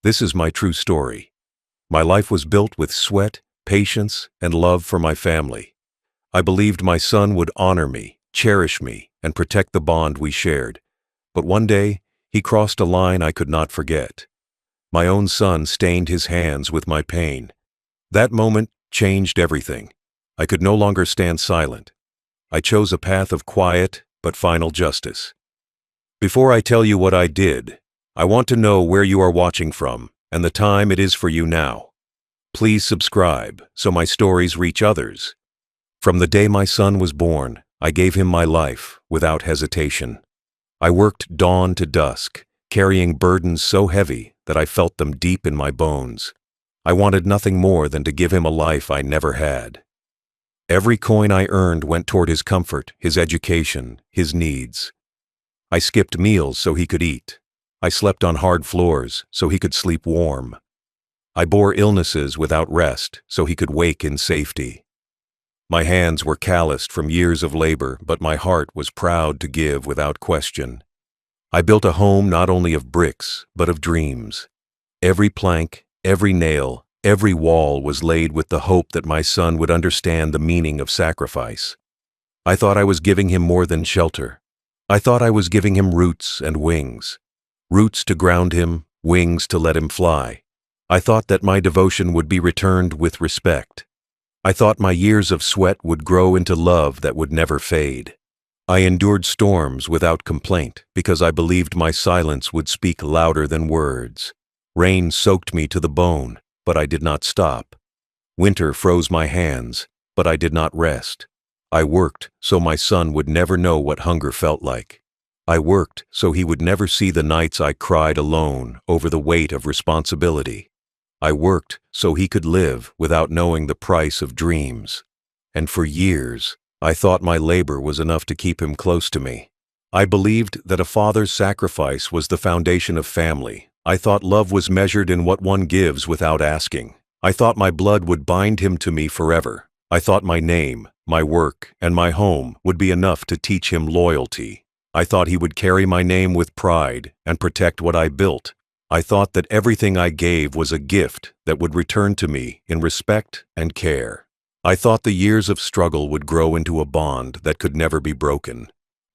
This is my true story. My life was built with sweat, patience, and love for my family. I believed my son would honor me, cherish me, and protect the bond we shared. But one day, he crossed a line I could not forget. My own son stained his hands with my pain. That moment changed everything. I could no longer stand silent. I chose a path of quiet but final justice. Before I tell you what I did, I want to know where you are watching from and the time it is for you now. Please subscribe so my stories reach others. From the day my son was born, I gave him my life without hesitation. I worked dawn to dusk, carrying burdens so heavy that I felt them deep in my bones. I wanted nothing more than to give him a life I never had. Every coin I earned went toward his comfort, his education, his needs. I skipped meals so he could eat. I slept on hard floors so he could sleep warm. I bore illnesses without rest so he could wake in safety. My hands were calloused from years of labor, but my heart was proud to give without question. I built a home not only of bricks, but of dreams. Every plank, every nail, every wall was laid with the hope that my son would understand the meaning of sacrifice. I thought I was giving him more than shelter. I thought I was giving him roots and wings. Roots to ground him, wings to let him fly. I thought that my devotion would be returned with respect. I thought my years of sweat would grow into love that would never fade. I endured storms without complaint because I believed my silence would speak louder than words. Rain soaked me to the bone, but I did not stop. Winter froze my hands, but I did not rest. I worked so my son would never know what hunger felt like. I worked so he would never see the nights I cried alone over the weight of responsibility. I worked so he could live without knowing the price of dreams. And for years, I thought my labor was enough to keep him close to me. I believed that a father's sacrifice was the foundation of family. I thought love was measured in what one gives without asking. I thought my blood would bind him to me forever. I thought my name, my work, and my home would be enough to teach him loyalty. I thought he would carry my name with pride and protect what I built. I thought that everything I gave was a gift that would return to me in respect and care. I thought the years of struggle would grow into a bond that could never be broken.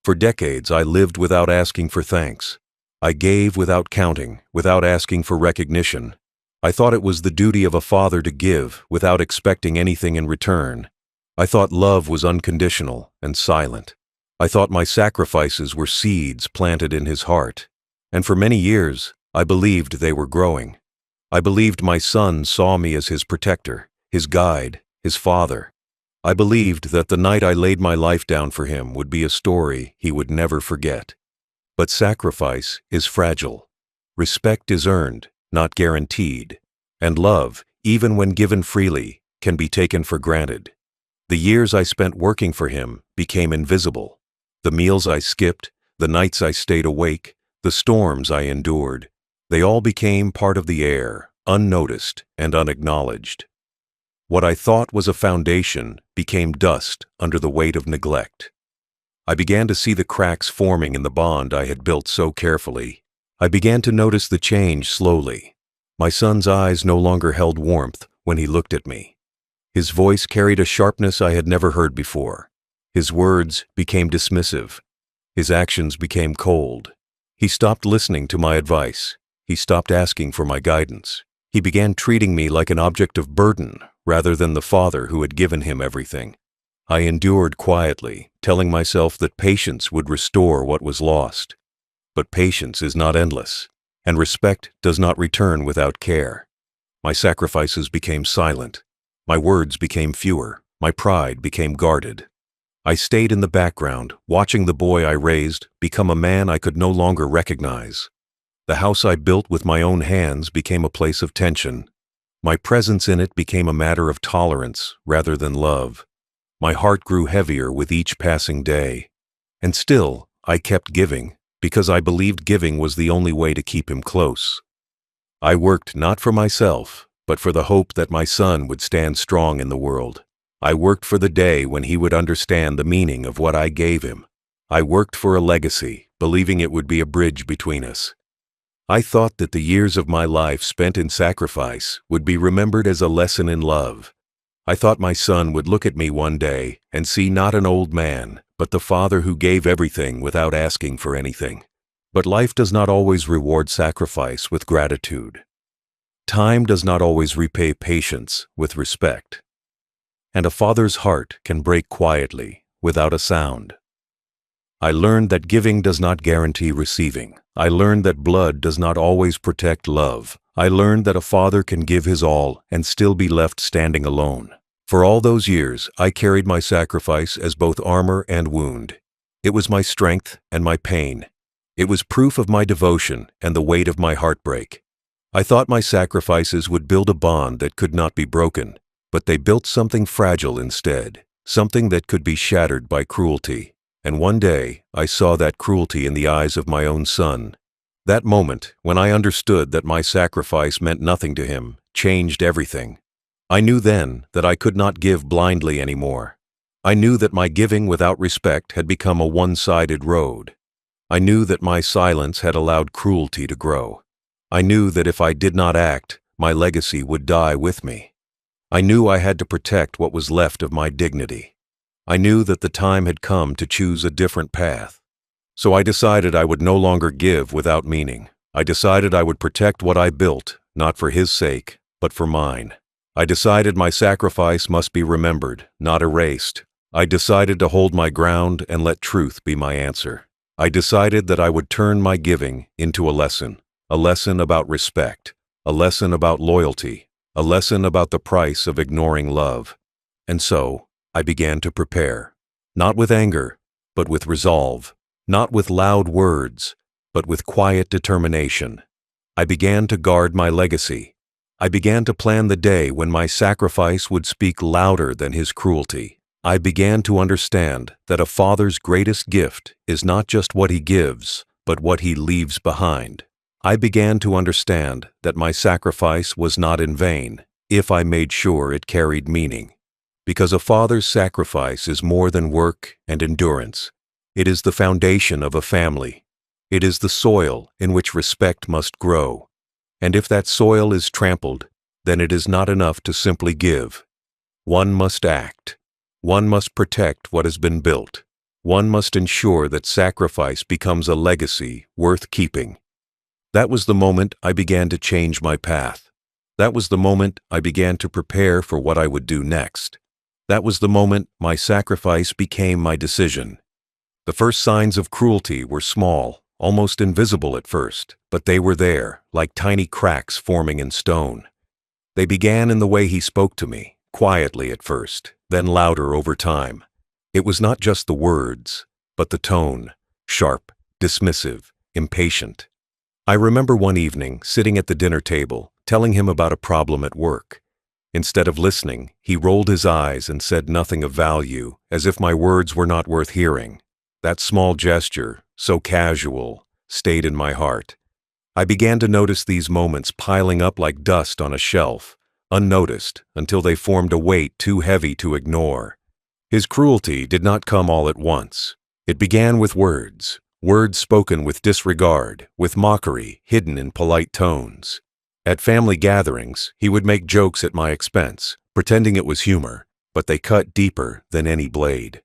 For decades, I lived without asking for thanks. I gave without counting, without asking for recognition. I thought it was the duty of a father to give without expecting anything in return. I thought love was unconditional and silent. I thought my sacrifices were seeds planted in his heart. And for many years, I believed they were growing. I believed my son saw me as his protector, his guide, his father. I believed that the night I laid my life down for him would be a story he would never forget. But sacrifice is fragile. Respect is earned, not guaranteed. And love, even when given freely, can be taken for granted. The years I spent working for him became invisible. The meals I skipped, the nights I stayed awake, the storms I endured, they all became part of the air, unnoticed and unacknowledged. What I thought was a foundation became dust under the weight of neglect. I began to see the cracks forming in the bond I had built so carefully. I began to notice the change slowly. My son's eyes no longer held warmth when he looked at me. His voice carried a sharpness I had never heard before. His words became dismissive. His actions became cold. He stopped listening to my advice. He stopped asking for my guidance. He began treating me like an object of burden rather than the father who had given him everything. I endured quietly, telling myself that patience would restore what was lost. But patience is not endless, and respect does not return without care. My sacrifices became silent. My words became fewer. My pride became guarded. I stayed in the background, watching the boy I raised become a man I could no longer recognize. The house I built with my own hands became a place of tension. My presence in it became a matter of tolerance rather than love. My heart grew heavier with each passing day. And still, I kept giving, because I believed giving was the only way to keep him close. I worked not for myself, but for the hope that my son would stand strong in the world. I worked for the day when he would understand the meaning of what I gave him. I worked for a legacy, believing it would be a bridge between us. I thought that the years of my life spent in sacrifice would be remembered as a lesson in love. I thought my son would look at me one day and see not an old man, but the father who gave everything without asking for anything. But life does not always reward sacrifice with gratitude. Time does not always repay patience with respect. And a father's heart can break quietly, without a sound. I learned that giving does not guarantee receiving. I learned that blood does not always protect love. I learned that a father can give his all and still be left standing alone. For all those years, I carried my sacrifice as both armor and wound. It was my strength and my pain. It was proof of my devotion and the weight of my heartbreak. I thought my sacrifices would build a bond that could not be broken, but they built something fragile instead, something that could be shattered by cruelty. And one day, I saw that cruelty in the eyes of my own son. That moment, when I understood that my sacrifice meant nothing to him, changed everything. I knew then that I could not give blindly anymore. I knew that my giving without respect had become a one-sided road. I knew that my silence had allowed cruelty to grow. I knew that if I did not act, my legacy would die with me. I knew I had to protect what was left of my dignity. I knew that the time had come to choose a different path. So I decided I would no longer give without meaning. I decided I would protect what I built, not for his sake, but for mine. I decided my sacrifice must be remembered, not erased. I decided to hold my ground and let truth be my answer. I decided that I would turn my giving into a lesson about respect, a lesson about loyalty, a lesson about the price of ignoring love. And so, I began to prepare, not with anger, but with resolve, not with loud words, but with quiet determination. I began to guard my legacy. I began to plan the day when my sacrifice would speak louder than his cruelty. I began to understand that a father's greatest gift is not just what he gives, but what he leaves behind. I began to understand that my sacrifice was not in vain, if I made sure it carried meaning. Because a father's sacrifice is more than work and endurance. It is the foundation of a family. It is the soil in which respect must grow. And if that soil is trampled, then it is not enough to simply give. One must act. One must protect what has been built. One must ensure that sacrifice becomes a legacy worth keeping. That was the moment I began to change my path. That was the moment I began to prepare for what I would do next. That was the moment my sacrifice became my decision. The first signs of cruelty were small, almost invisible at first, but they were there, like tiny cracks forming in stone. They began in the way he spoke to me, quietly at first, then louder over time. It was not just the words, but the tone, sharp, dismissive, impatient. I remember one evening, sitting at the dinner table, telling him about a problem at work. Instead of listening, he rolled his eyes and said nothing of value, as if my words were not worth hearing. That small gesture, so casual, stayed in my heart. I began to notice these moments piling up like dust on a shelf, unnoticed until they formed a weight too heavy to ignore. His cruelty did not come all at once. It began with words spoken with disregard, with mockery hidden in polite tones. At family gatherings, he would make jokes at my expense, pretending it was humor, but they cut deeper than any blade.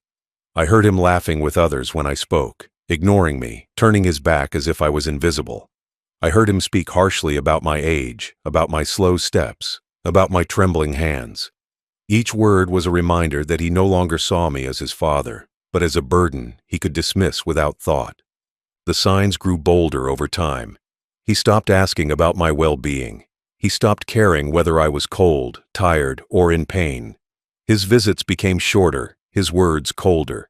I heard him laughing with others when I spoke, ignoring me, turning his back as if I was invisible. I heard him speak harshly about my age, about my slow steps, about my trembling hands. Each word was a reminder that he no longer saw me as his father, but as a burden he could dismiss without thought. The signs grew bolder over time. He stopped asking about my well-being. He stopped caring whether I was cold, tired, or in pain. His visits became shorter, his words colder.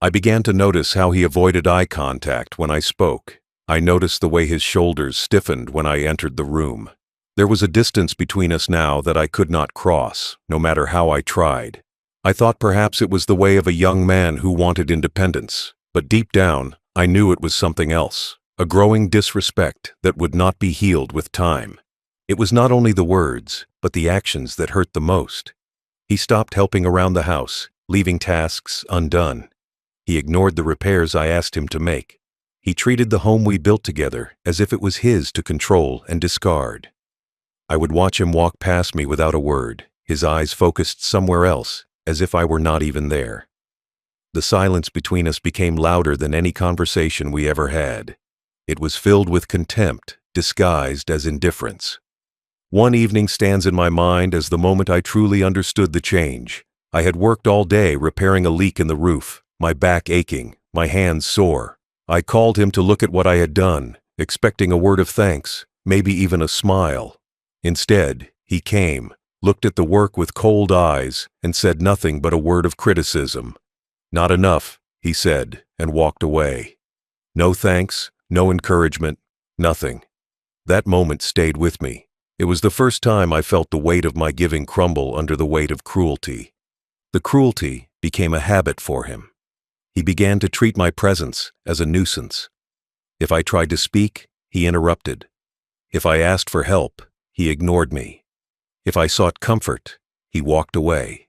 I began to notice how he avoided eye contact when I spoke. I noticed the way his shoulders stiffened when I entered the room. There was a distance between us now that I could not cross, no matter how I tried. I thought perhaps it was the way of a young man who wanted independence, but deep down, I knew it was something else, a growing disrespect that would not be healed with time. It was not only the words, but the actions that hurt the most. He stopped helping around the house, leaving tasks undone. He ignored the repairs I asked him to make. He treated the home we built together as if it was his to control and discard. I would watch him walk past me without a word, his eyes focused somewhere else, as if I were not even there. The silence between us became louder than any conversation we ever had. It was filled with contempt, disguised as indifference. One evening stands in my mind as the moment I truly understood the change. I had worked all day repairing a leak in the roof, my back aching, my hands sore. I called him to look at what I had done, expecting a word of thanks, maybe even a smile. Instead, he came, looked at the work with cold eyes, and said nothing but a word of criticism. "Not enough," he said, and walked away. No thanks, no encouragement, nothing. That moment stayed with me. It was the first time I felt the weight of my giving crumble under the weight of cruelty. The cruelty became a habit for him. He began to treat my presence as a nuisance. If I tried to speak, he interrupted. If I asked for help, he ignored me. If I sought comfort, he walked away.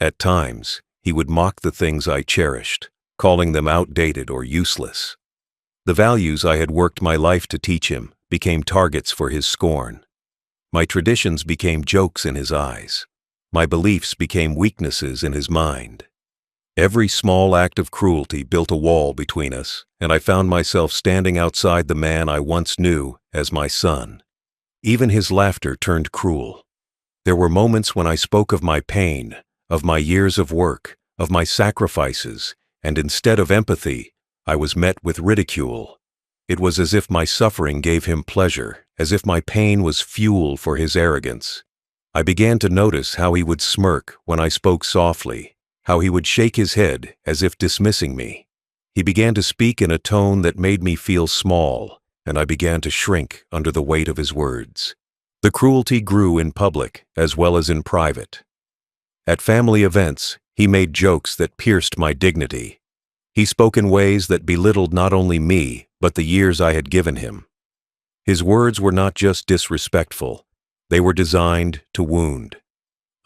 At times, he would mock the things I cherished, calling them outdated or useless. The values I had worked my life to teach him became targets for his scorn. My traditions became jokes in his eyes. My beliefs became weaknesses in his mind. Every small act of cruelty built a wall between us, and I found myself standing outside the man I once knew as my son. Even his laughter turned cruel. There were moments when I spoke of my pain, of my years of work, of my sacrifices, and instead of empathy, I was met with ridicule. It was as if my suffering gave him pleasure, as if my pain was fuel for his arrogance. I began to notice how he would smirk when I spoke softly, how he would shake his head as if dismissing me. He began to speak in a tone that made me feel small, and I began to shrink under the weight of his words. The cruelty grew in public as well as in private. At family events, he made jokes that pierced my dignity. He spoke in ways that belittled not only me, but the years I had given him. His words were not just disrespectful, they were designed to wound.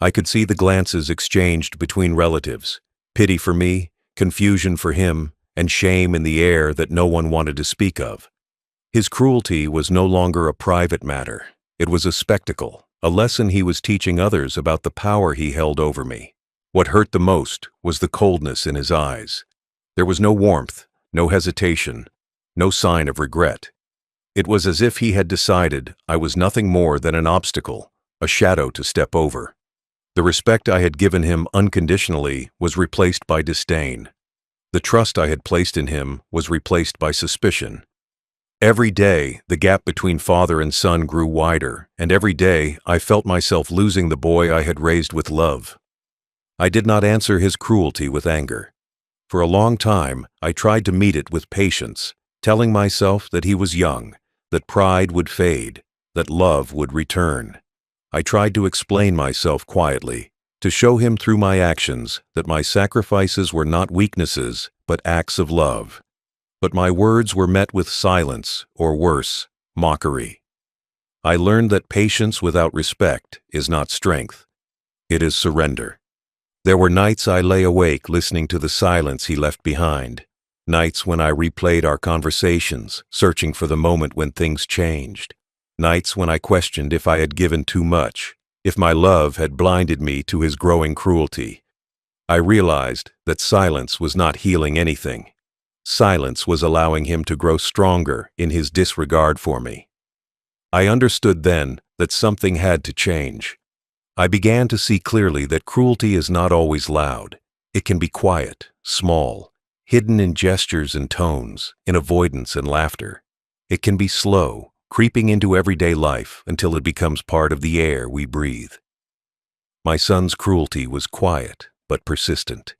I could see the glances exchanged between relatives, pity for me, confusion for him, and shame in the air that no one wanted to speak of. His cruelty was no longer a private matter. It was a spectacle, a lesson he was teaching others about the power he held over me. What hurt the most was the coldness in his eyes. There was no warmth, no hesitation, no sign of regret. It was as if he had decided I was nothing more than an obstacle, a shadow to step over. The respect I had given him unconditionally was replaced by disdain. The trust I had placed in him was replaced by suspicion. Every day, the gap between father and son grew wider, and every day I felt myself losing the boy I had raised with love. I did not answer his cruelty with anger. For a long time, I tried to meet it with patience, telling myself that he was young, that pride would fade, that love would return. I tried to explain myself quietly, to show him through my actions that my sacrifices were not weaknesses, but acts of love. But my words were met with silence, or worse, mockery. I learned that patience without respect is not strength. It is surrender. There were nights I lay awake listening to the silence he left behind, nights when I replayed our conversations, searching for the moment when things changed, nights when I questioned if I had given too much, if my love had blinded me to his growing cruelty. I realized that silence was not healing anything. Silence was allowing him to grow stronger in his disregard for me. I understood then that something had to change. I began to see clearly that cruelty is not always loud. It can be quiet, small, hidden in gestures and tones, in avoidance and laughter. It can be slow, creeping into everyday life until it becomes part of the air we breathe. My son's cruelty was quiet but persistent.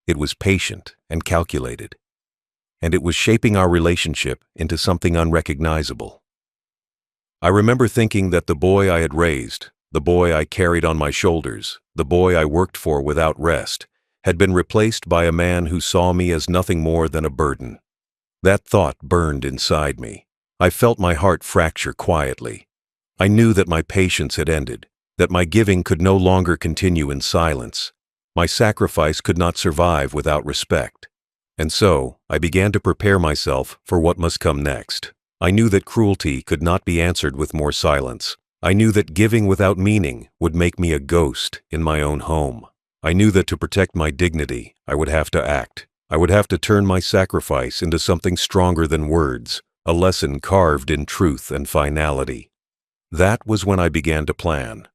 It was patient and calculated. And it was shaping our relationship into something unrecognizable. I remember thinking that the boy I had raised, the boy I carried on my shoulders, the boy I worked for without rest, had been replaced by a man who saw me as nothing more than a burden. That thought burned inside me. I felt my heart fracture quietly. I knew that my patience had ended, that my giving could no longer continue in silence. My sacrifice could not survive without respect. And so, I began to prepare myself for what must come next. I knew that cruelty could not be answered with more silence. I knew that giving without meaning would make me a ghost in my own home. I knew that to protect my dignity, I would have to act. I would have to turn my sacrifice into something stronger than words, a lesson carved in truth and finality. That was when I began to plan.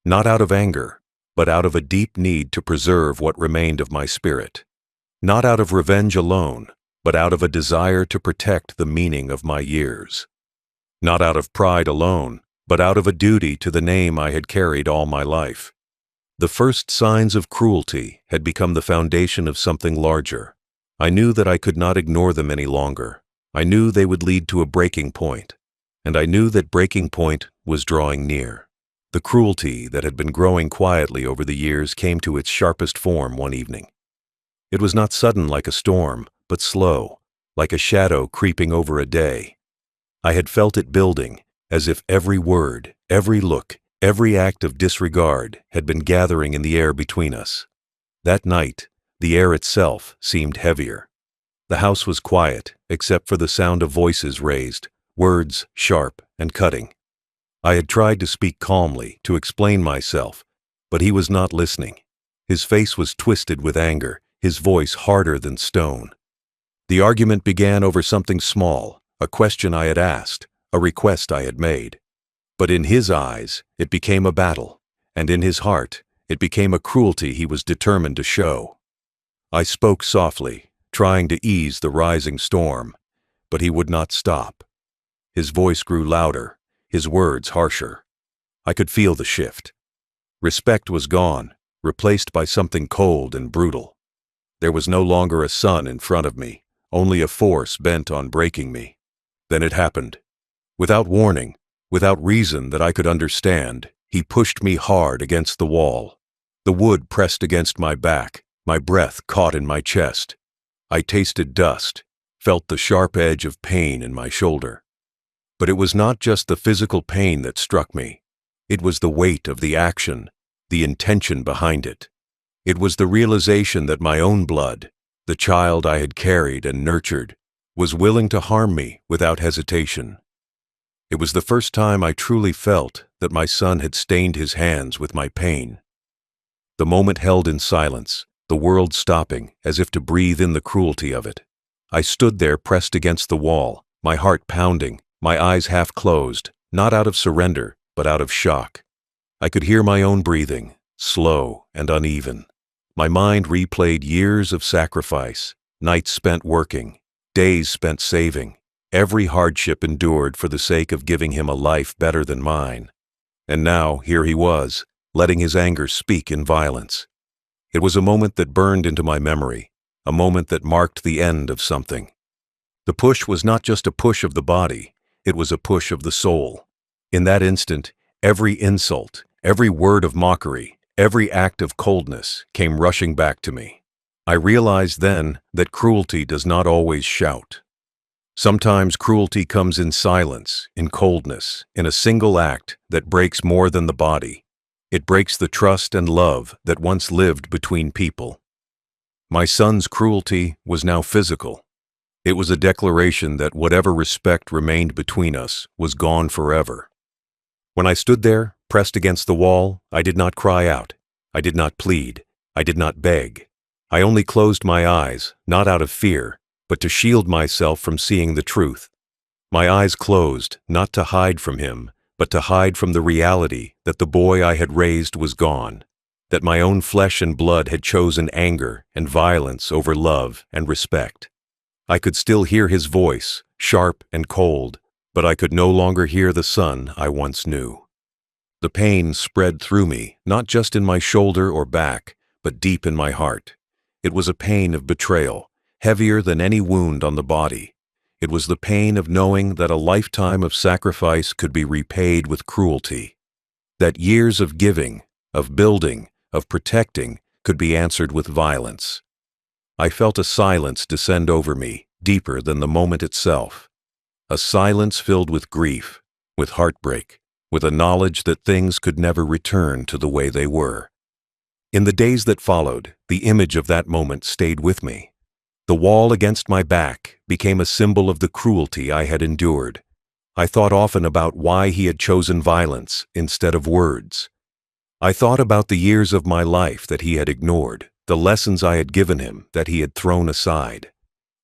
Not out of anger, but out of a deep need to preserve what remained of my spirit. Not out of revenge alone, but out of a desire to protect the meaning of my years. Not out of pride alone, but out of a duty to the name I had carried all my life. The first signs of cruelty had become the foundation of something larger. I knew that I could not ignore them any longer. I knew they would lead to a breaking point, and I knew that breaking point was drawing near. The cruelty that had been growing quietly over the years came to its sharpest form one evening. It was not sudden like a storm, but slow, like a shadow creeping over a day. I had felt it building, as if every word, every look, every act of disregard had been gathering in the air between us. That night, the air itself seemed heavier. The house was quiet, except for the sound of voices raised, words sharp and cutting. I had tried to speak calmly, to explain myself, but he was not listening. His face was twisted with anger, his voice harder than stone. The argument began over something small, a question I had asked, a request I had made. But in his eyes, it became a battle, and in his heart, it became a cruelty he was determined to show. I spoke softly, trying to ease the rising storm, but he would not stop. His voice grew louder, his words harsher. I could feel the shift. Respect was gone, replaced by something cold and brutal. There was no longer a son in front of me, only a force bent on breaking me. Then it happened. Without warning, without reason that I could understand, he pushed me hard against the wall. The wood pressed against my back, my breath caught in my chest. I tasted dust, felt the sharp edge of pain in my shoulder. But it was not just the physical pain that struck me. It was the weight of the action, the intention behind it. It was the realization that my own blood, the child I had carried and nurtured, was willing to harm me without hesitation. It was the first time I truly felt that my son had stained his hands with my pain. The moment held in silence, the world stopping as if to breathe in the cruelty of it. I stood there pressed against the wall, my heart pounding, my eyes half closed, not out of surrender, but out of shock. I could hear my own breathing, slow and uneven. My mind replayed years of sacrifice, nights spent working, days spent saving, every hardship endured for the sake of giving him a life better than mine. And now, here he was, letting his anger speak in violence. It was a moment that burned into my memory, a moment that marked the end of something. The push was not just a push of the body, it was a push of the soul. In that instant, every insult, every word of mockery, every act of coldness came rushing back to me. I realized then that cruelty does not always shout. Sometimes cruelty comes in silence, in coldness, in a single act that breaks more than the body. It breaks the trust and love that once lived between people. My son's cruelty was now physical. It was a declaration that whatever respect remained between us was gone forever. When I stood there, pressed against the wall, I did not cry out. I did not plead. I did not beg. I only closed my eyes, not out of fear, but to shield myself from seeing the truth. My eyes closed, not to hide from him, but to hide from the reality that the boy I had raised was gone, that my own flesh and blood had chosen anger and violence over love and respect. I could still hear his voice, sharp and cold, but I could no longer hear the son I once knew. The pain spread through me, not just in my shoulder or back, but deep in my heart. It was a pain of betrayal, heavier than any wound on the body. It was the pain of knowing that a lifetime of sacrifice could be repaid with cruelty, that years of giving, of building, of protecting could be answered with violence. I felt a silence descend over me, deeper than the moment itself. A silence filled with grief, with heartbreak, with a knowledge that things could never return to the way they were. In the days that followed, the image of that moment stayed with me. The wall against my back became a symbol of the cruelty I had endured. I thought often about why he had chosen violence instead of words. I thought about the years of my life that he had ignored, the lessons I had given him that he had thrown aside.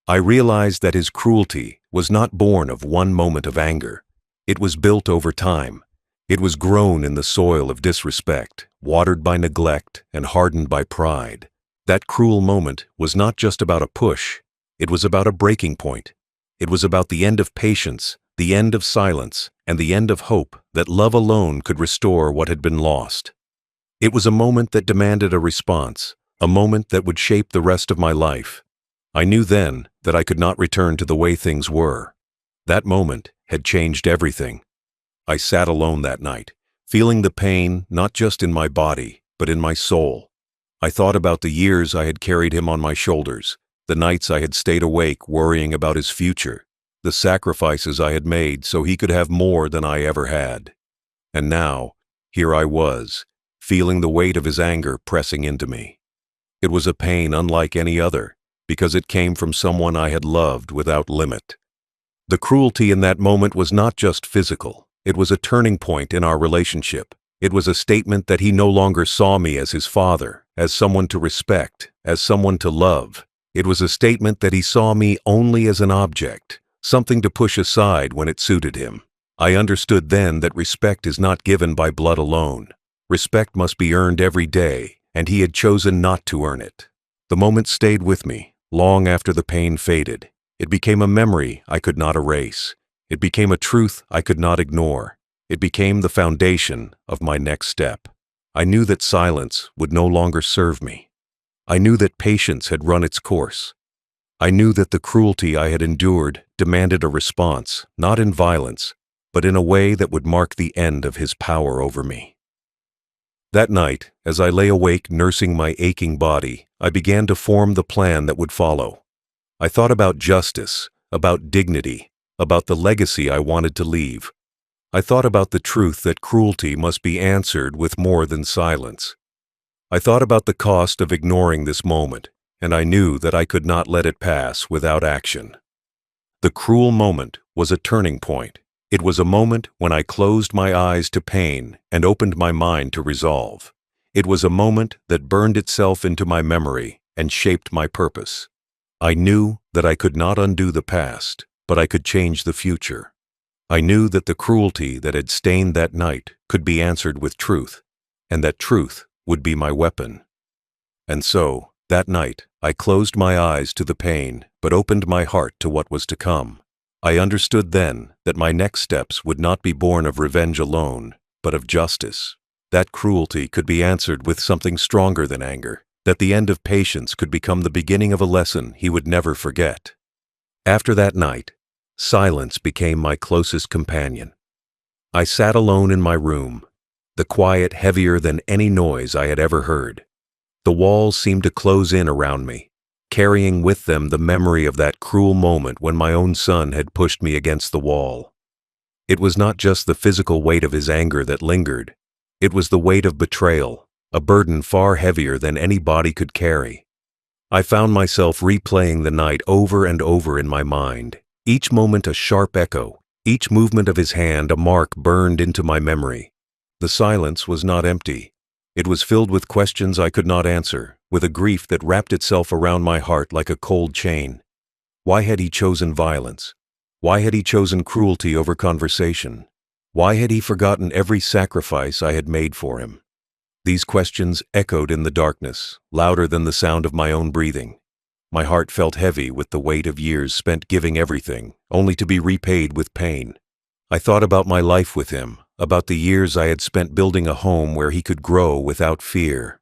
I realized that his cruelty was not born of one moment of anger. It was built over time. It was grown in the soil of disrespect, watered by neglect, and hardened by pride. That cruel moment was not just about a push. It was about a breaking point. It was about the end of patience, the end of silence, and the end of hope that love alone could restore what had been lost. It was a moment that demanded a response, a moment that would shape the rest of my life. I knew then that I could not return to the way things were. That moment had changed everything. I sat alone that night, feeling the pain not just in my body, but in my soul. I thought about the years I had carried him on my shoulders, the nights I had stayed awake worrying about his future, the sacrifices I had made so he could have more than I ever had. And now, here I was, feeling the weight of his anger pressing into me. It was a pain unlike any other, because it came from someone I had loved without limit. The cruelty in that moment was not just physical. It was a turning point in our relationship. It was a statement that he no longer saw me as his father, as someone to respect, as someone to love. It was a statement that he saw me only as an object, something to push aside when it suited him. I understood then that respect is not given by blood alone. Respect must be earned every day, and he had chosen not to earn it. The moment stayed with me, long after the pain faded. It became a memory I could not erase. It became a truth I could not ignore. It became the foundation of my next step. I knew that silence would no longer serve me. I knew that patience had run its course. I knew that the cruelty I had endured demanded a response, not in violence, but in a way that would mark the end of his power over me. That night, as I lay awake nursing my aching body, I began to form the plan that would follow. I thought about justice, about dignity, about the legacy I wanted to leave. I thought about the truth that cruelty must be answered with more than silence. I thought about the cost of ignoring this moment, and I knew that I could not let it pass without action. The cruel moment was a turning point. It was a moment when I closed my eyes to pain and opened my mind to resolve. It was a moment that burned itself into my memory and shaped my purpose. I knew that I could not undo the past, but I could change the future. I knew that the cruelty that had stained that night could be answered with truth, and that truth would be my weapon. And so, that night, I closed my eyes to the pain, but opened my heart to what was to come. I understood then that my next steps would not be born of revenge alone, but of justice. That cruelty could be answered with something stronger than anger, that the end of patience could become the beginning of a lesson he would never forget. After that night, silence became my closest companion. I sat alone in my room, the quiet heavier than any noise I had ever heard. The walls seemed to close in around me, carrying with them the memory of that cruel moment when my own son had pushed me against the wall. It was not just the physical weight of his anger that lingered. It was the weight of betrayal, a burden far heavier than any body could carry. I found myself replaying the night over and over in my mind, each moment a sharp echo, each movement of his hand a mark burned into my memory. The silence was not empty. It was filled with questions I could not answer, with a grief that wrapped itself around my heart like a cold chain. Why had he chosen violence? Why had he chosen cruelty over conversation? Why had he forgotten every sacrifice I had made for him? These questions echoed in the darkness, louder than the sound of my own breathing. My heart felt heavy with the weight of years spent giving everything, only to be repaid with pain. I thought about my life with him, about the years I had spent building a home where he could grow without fear.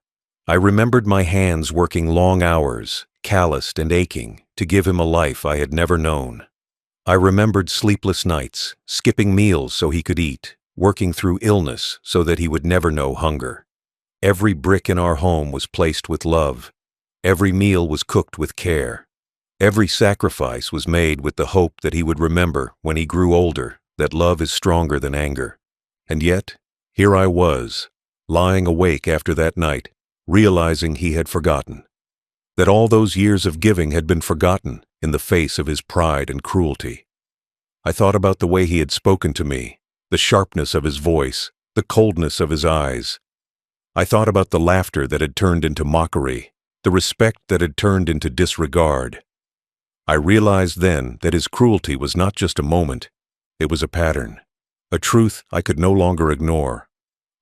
I remembered my hands working long hours, calloused and aching, to give him a life I had never known. I remembered sleepless nights, skipping meals so he could eat, working through illness so that he would never know hunger. Every brick in our home was placed with love. Every meal was cooked with care. Every sacrifice was made with the hope that he would remember when he grew older that love is stronger than anger. And yet, here I was, lying awake after that night, realizing he had forgotten. that all those years of giving had been forgotten in the face of his pride and cruelty. I thought about the way he had spoken to me, the sharpness of his voice, the coldness of his eyes. I thought about the laughter that had turned into mockery, the respect that had turned into disregard. I realized then that his cruelty was not just a moment, it was a pattern, a truth I could no longer ignore.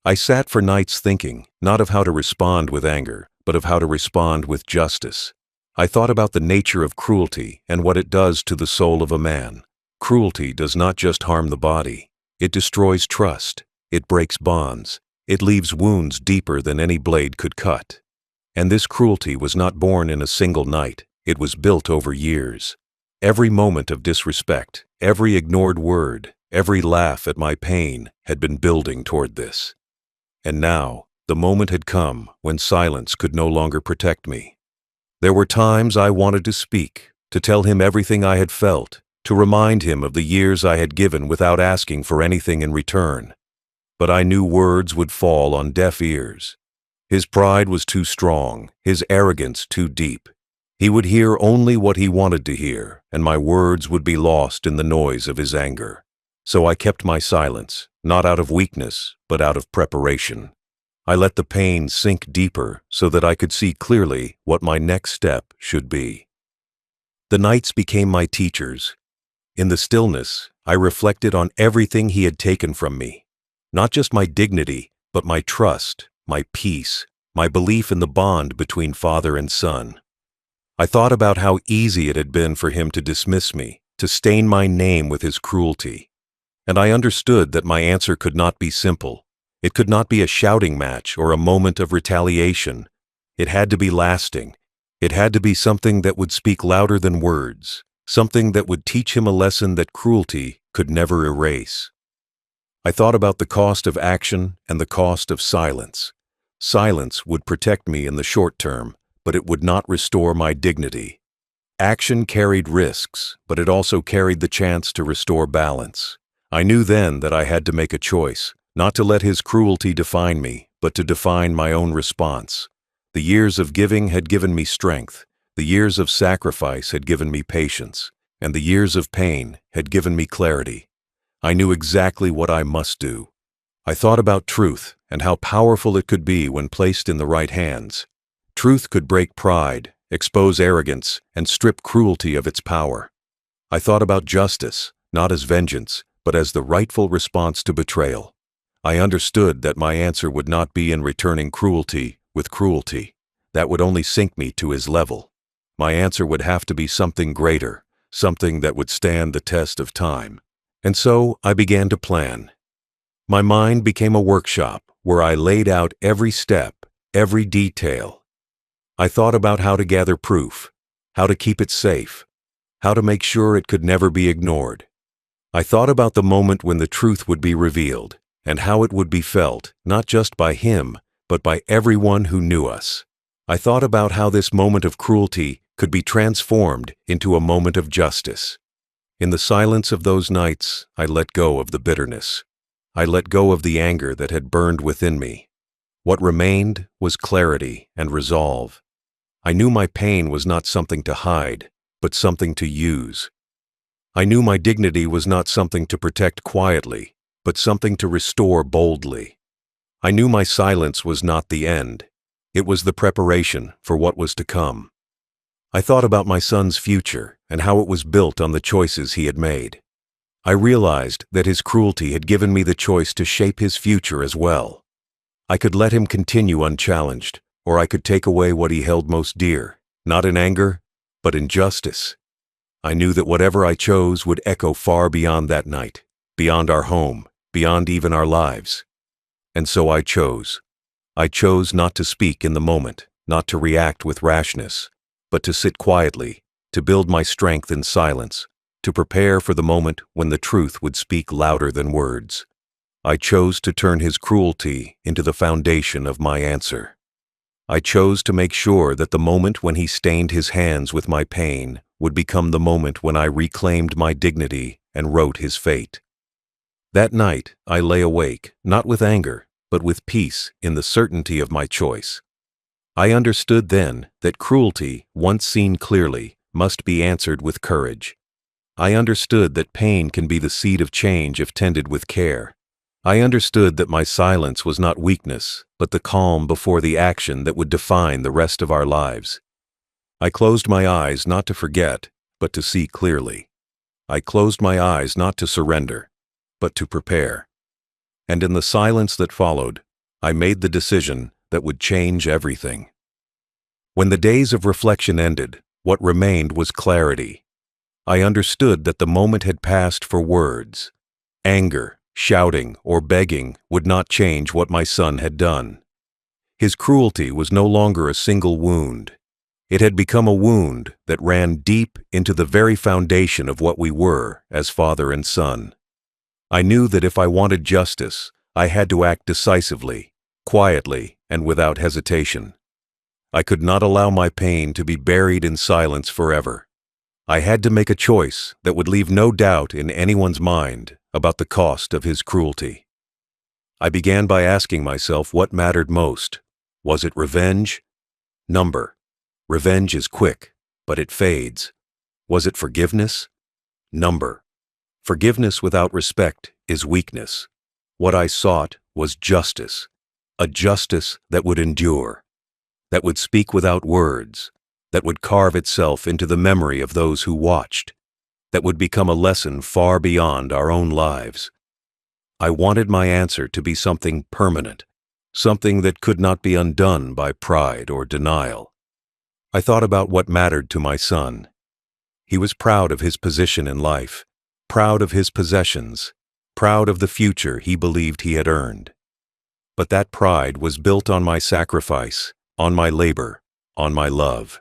I sat for nights thinking, not of how to respond with anger, but of how to respond with justice. I thought about the nature of cruelty and what it does to the soul of a man. Cruelty does not just harm the body. It destroys trust. It breaks bonds. It leaves wounds deeper than any blade could cut. And this cruelty was not born in a single night. It was built over years. Every moment of disrespect, every ignored word, every laugh at my pain had been building toward this. And now, the moment had come when silence could no longer protect me. There were times I wanted to speak, to tell him everything I had felt, to remind him of the years I had given without asking for anything in return. But I knew words would fall on deaf ears. His pride was too strong, his arrogance too deep. He would hear only what he wanted to hear, and my words would be lost in the noise of his anger. So I kept my silence, not out of weakness, but out of preparation. I let the pain sink deeper so that I could see clearly what my next step should be. The nights became my teachers. In the stillness, I reflected on everything he had taken from me. Not just my dignity, but my trust, my peace, my belief in the bond between father and son. I thought about how easy it had been for him to dismiss me, to stain my name with his cruelty. And I understood that my answer could not be simple. It could not be a shouting match or a moment of retaliation. It had to be lasting. It had to be something that would speak louder than words, something that would teach him a lesson that cruelty could never erase. I thought about the cost of action and the cost of silence. Silence would protect me in the short term, but it would not restore my dignity. Action carried risks, but it also carried the chance to restore balance. I knew then that I had to make a choice, not to let his cruelty define me, but to define my own response. The years of giving had given me strength, the years of sacrifice had given me patience, and the years of pain had given me clarity. I knew exactly what I must do. I thought about truth and how powerful it could be when placed in the right hands. Truth could break pride, expose arrogance, and strip cruelty of its power. I thought about justice, not as vengeance, but as the rightful response to betrayal. I understood that my answer would not be in returning cruelty with cruelty. That would only sink me to his level. My answer would have to be something greater, something that would stand the test of time. And so I began to plan. My mind became a workshop where I laid out every step, every detail. I thought about how to gather proof, how to keep it safe, how to make sure it could never be ignored. I thought about the moment when the truth would be revealed, and how it would be felt, not just by him, but by everyone who knew us. I thought about how this moment of cruelty could be transformed into a moment of justice. In the silence of those nights, I let go of the bitterness. I let go of the anger that had burned within me. What remained was clarity and resolve. I knew my pain was not something to hide, but something to use. I knew my dignity was not something to protect quietly, but something to restore boldly. I knew my silence was not the end. It was the preparation for what was to come. I thought about my son's future and how it was built on the choices he had made. I realized that his cruelty had given me the choice to shape his future as well. I could let him continue unchallenged, or I could take away what he held most dear, not in anger, but in justice. I knew that whatever I chose would echo far beyond that night, beyond our home, beyond even our lives. And so I chose. I chose not to speak in the moment, not to react with rashness, but to sit quietly, to build my strength in silence, to prepare for the moment when the truth would speak louder than words. I chose to turn his cruelty into the foundation of my answer. I chose to make sure that the moment when he stained his hands with my pain would become the moment when I reclaimed my dignity and wrote his fate. That night, I lay awake, not with anger, but with peace in the certainty of my choice. I understood then that cruelty, once seen clearly, must be answered with courage. I understood that pain can be the seed of change if tended with care. I understood that my silence was not weakness, but the calm before the action that would define the rest of our lives. I closed my eyes not to forget, but to see clearly. I closed my eyes not to surrender, but to prepare. And in the silence that followed, I made the decision that would change everything. When the days of reflection ended, what remained was clarity. I understood that the moment had passed for words. Anger, shouting, or begging would not change what my son had done. His cruelty was no longer a single wound. It had become a wound that ran deep into the very foundation of what we were as father and son. I knew that if I wanted justice, I had to act decisively, quietly, and without hesitation. I could not allow my pain to be buried in silence forever. I had to make a choice that would leave no doubt in anyone's mind about the cost of his cruelty. I began by asking myself what mattered most. Was it revenge? Number. Revenge is quick, but it fades. Was it forgiveness? Number. Forgiveness without respect is weakness. What I sought was justice, a justice that would endure, that would speak without words, that would carve itself into the memory of those who watched, that would become a lesson far beyond our own lives. I wanted my answer to be something permanent, something that could not be undone by pride or denial. I thought about what mattered to my son. He was proud of his position in life, proud of his possessions, proud of the future he believed he had earned. But that pride was built on my sacrifice, on my labor, on my love.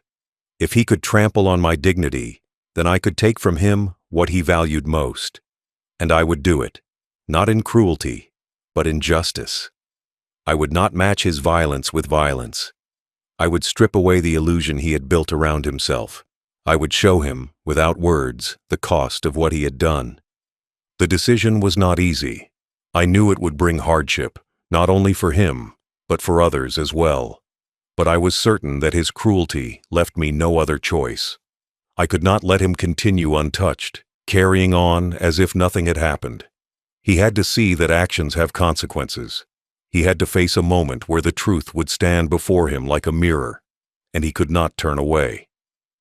If he could trample on my dignity, then I could take from him what he valued most. And I would do it, not in cruelty, but in justice. I would not match his violence with violence. I would strip away the illusion he had built around himself. I would show him, without words, the cost of what he had done. The decision was not easy. I knew it would bring hardship, not only for him, but for others as well. But I was certain that his cruelty left me no other choice. I could not let him continue untouched, carrying on as if nothing had happened. He had to see that actions have consequences. He had to face a moment where the truth would stand before him like a mirror, and he could not turn away.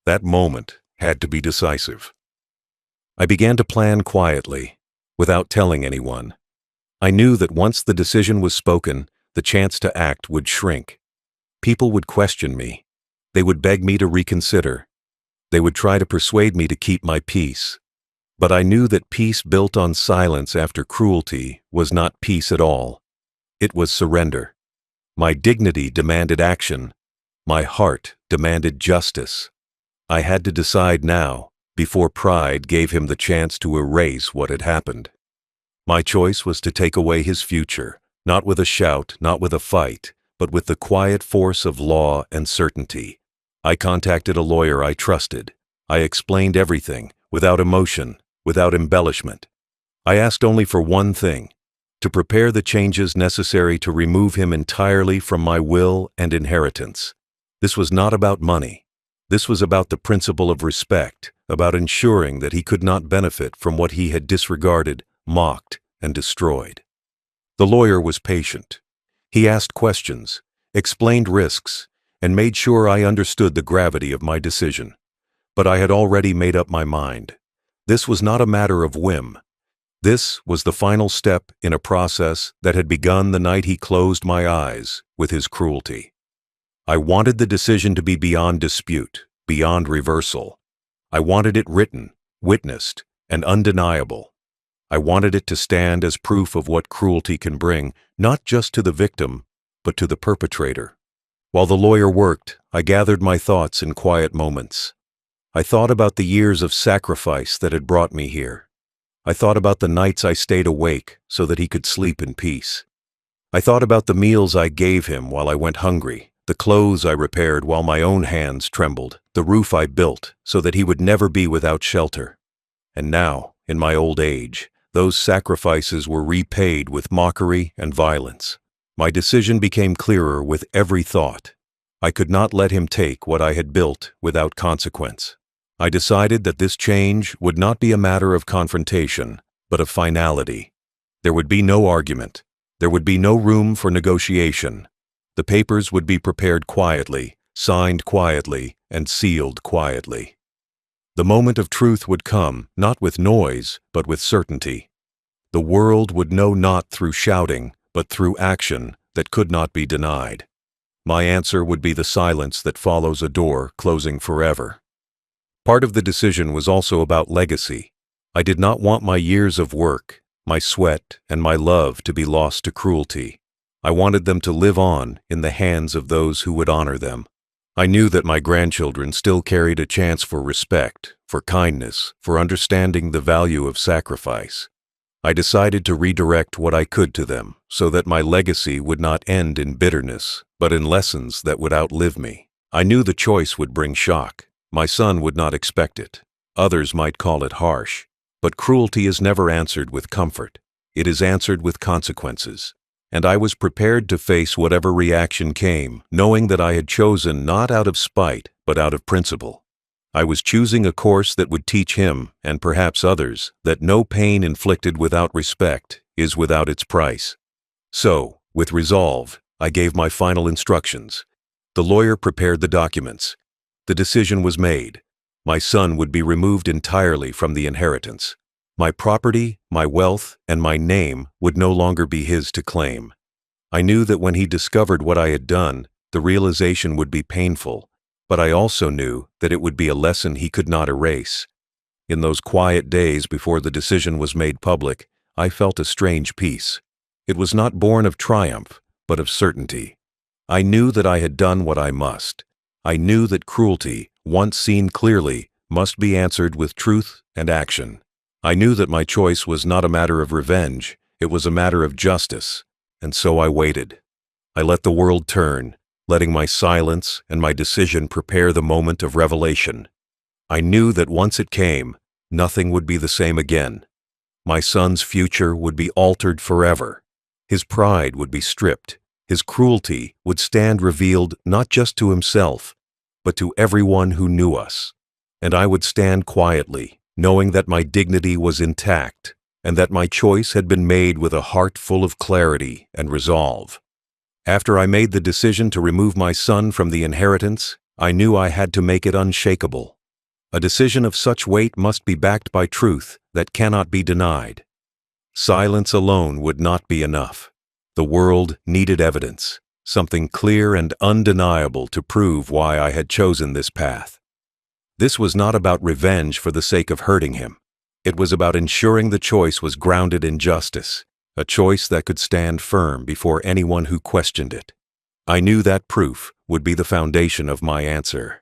That moment had to be decisive. I began to plan quietly, without telling anyone. I knew that once the decision was spoken, the chance to act would shrink. People would question me. They would beg me to reconsider. They would try to persuade me to keep my peace. But I knew that peace built on silence after cruelty was not peace at all. It was surrender. My dignity demanded action. My heart demanded justice. I had to decide now, before pride gave him the chance to erase what had happened. My choice was to take away his future, not with a shout, not with a fight, but with the quiet force of law and certainty. I contacted a lawyer I trusted. I explained everything, without emotion, without embellishment. I asked only for one thing: to prepare the changes necessary to remove him entirely from my will and inheritance. This was not about money. This was about the principle of respect, about ensuring that he could not benefit from what he had disregarded, mocked, and destroyed. The lawyer was patient. He asked questions, explained risks, and made sure I understood the gravity of my decision. But I had already made up my mind. This was not a matter of whim. This was the final step in a process that had begun the night he closed my eyes with his cruelty. I wanted the decision to be beyond dispute, beyond reversal. I wanted it written, witnessed, and undeniable. I wanted it to stand as proof of what cruelty can bring, not just to the victim, but to the perpetrator. While the lawyer worked, I gathered my thoughts in quiet moments. I thought about the years of sacrifice that had brought me here. I thought about the nights I stayed awake so that he could sleep in peace. I thought about the meals I gave him while I went hungry, the clothes I repaired while my own hands trembled, the roof I built so that he would never be without shelter. And now, in my old age, those sacrifices were repaid with mockery and violence. My decision became clearer with every thought. I could not let him take what I had built without consequence. I decided that this change would not be a matter of confrontation, but of finality. There would be no argument. There would be no room for negotiation. The papers would be prepared quietly, signed quietly, and sealed quietly. The moment of truth would come, not with noise, but with certainty. The world would know not through shouting, but through action that could not be denied. My answer would be the silence that follows a door closing forever. Part of the decision was also about legacy. I did not want my years of work, my sweat, and my love to be lost to cruelty. I wanted them to live on in the hands of those who would honor them. I knew that my grandchildren still carried a chance for respect, for kindness, for understanding the value of sacrifice. I decided to redirect what I could to them so that my legacy would not end in bitterness, but in lessons that would outlive me. I knew the choice would bring shock. My son would not expect it. Others might call it harsh. But cruelty is never answered with comfort. It is answered with consequences. And I was prepared to face whatever reaction came, knowing that I had chosen not out of spite, but out of principle. I was choosing a course that would teach him, and perhaps others, that no pain inflicted without respect is without its price. So, with resolve, I gave my final instructions. The lawyer prepared the documents. The decision was made. My son would be removed entirely from the inheritance. My property, my wealth, and my name would no longer be his to claim. I knew that when he discovered what I had done, the realization would be painful, but I also knew that it would be a lesson he could not erase. In those quiet days before the decision was made public, I felt a strange peace. It was not born of triumph, but of certainty. I knew that I had done what I must. I knew that cruelty, once seen clearly, must be answered with truth and action. I knew that my choice was not a matter of revenge, it was a matter of justice, and so I waited. I let the world turn, letting my silence and my decision prepare the moment of revelation. I knew that once it came, nothing would be the same again. My son's future would be altered forever. His pride would be stripped. His cruelty would stand revealed not just to himself, but to everyone who knew us. And I would stand quietly, knowing that my dignity was intact, and that my choice had been made with a heart full of clarity and resolve. After I made the decision to remove my son from the inheritance, I knew I had to make it unshakable. A decision of such weight must be backed by truth that cannot be denied. Silence alone would not be enough. The world needed evidence, something clear and undeniable to prove why I had chosen this path. This was not about revenge for the sake of hurting him. It was about ensuring the choice was grounded in justice, a choice that could stand firm before anyone who questioned it. I knew that proof would be the foundation of my answer.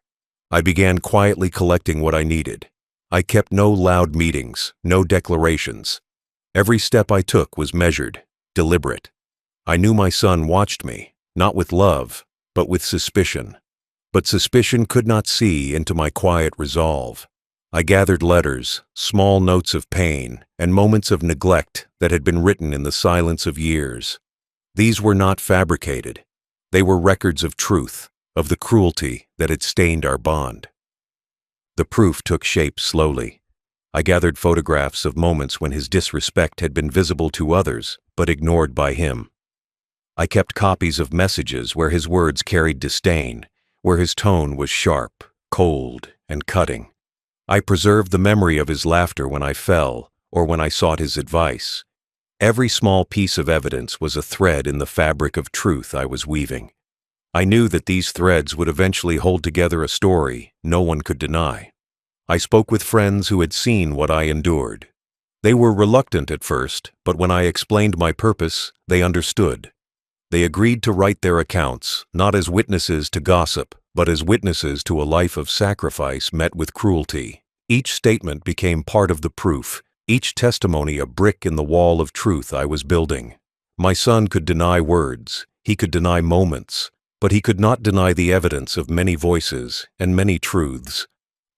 I began quietly collecting what I needed. I kept no loud meetings, no declarations. Every step I took was measured, deliberate. I knew my son watched me, not with love, but with suspicion. But suspicion could not see into my quiet resolve. I gathered letters, small notes of pain, and moments of neglect that had been written in the silence of years. These were not fabricated. They were records of truth, of the cruelty that had stained our bond. The proof took shape slowly. I gathered photographs of moments when his disrespect had been visible to others, but ignored by him. I kept copies of messages where his words carried disdain, where his tone was sharp, cold, and cutting. I preserved the memory of his laughter when I fell, or when I sought his advice. Every small piece of evidence was a thread in the fabric of truth I was weaving. I knew that these threads would eventually hold together a story no one could deny. I spoke with friends who had seen what I endured. They were reluctant at first, but when I explained my purpose, they understood. They agreed to write their accounts, not as witnesses to gossip, but as witnesses to a life of sacrifice met with cruelty. Each statement became part of the proof, each testimony a brick in the wall of truth I was building. My son could deny words, he could deny moments, but he could not deny the evidence of many voices and many truths.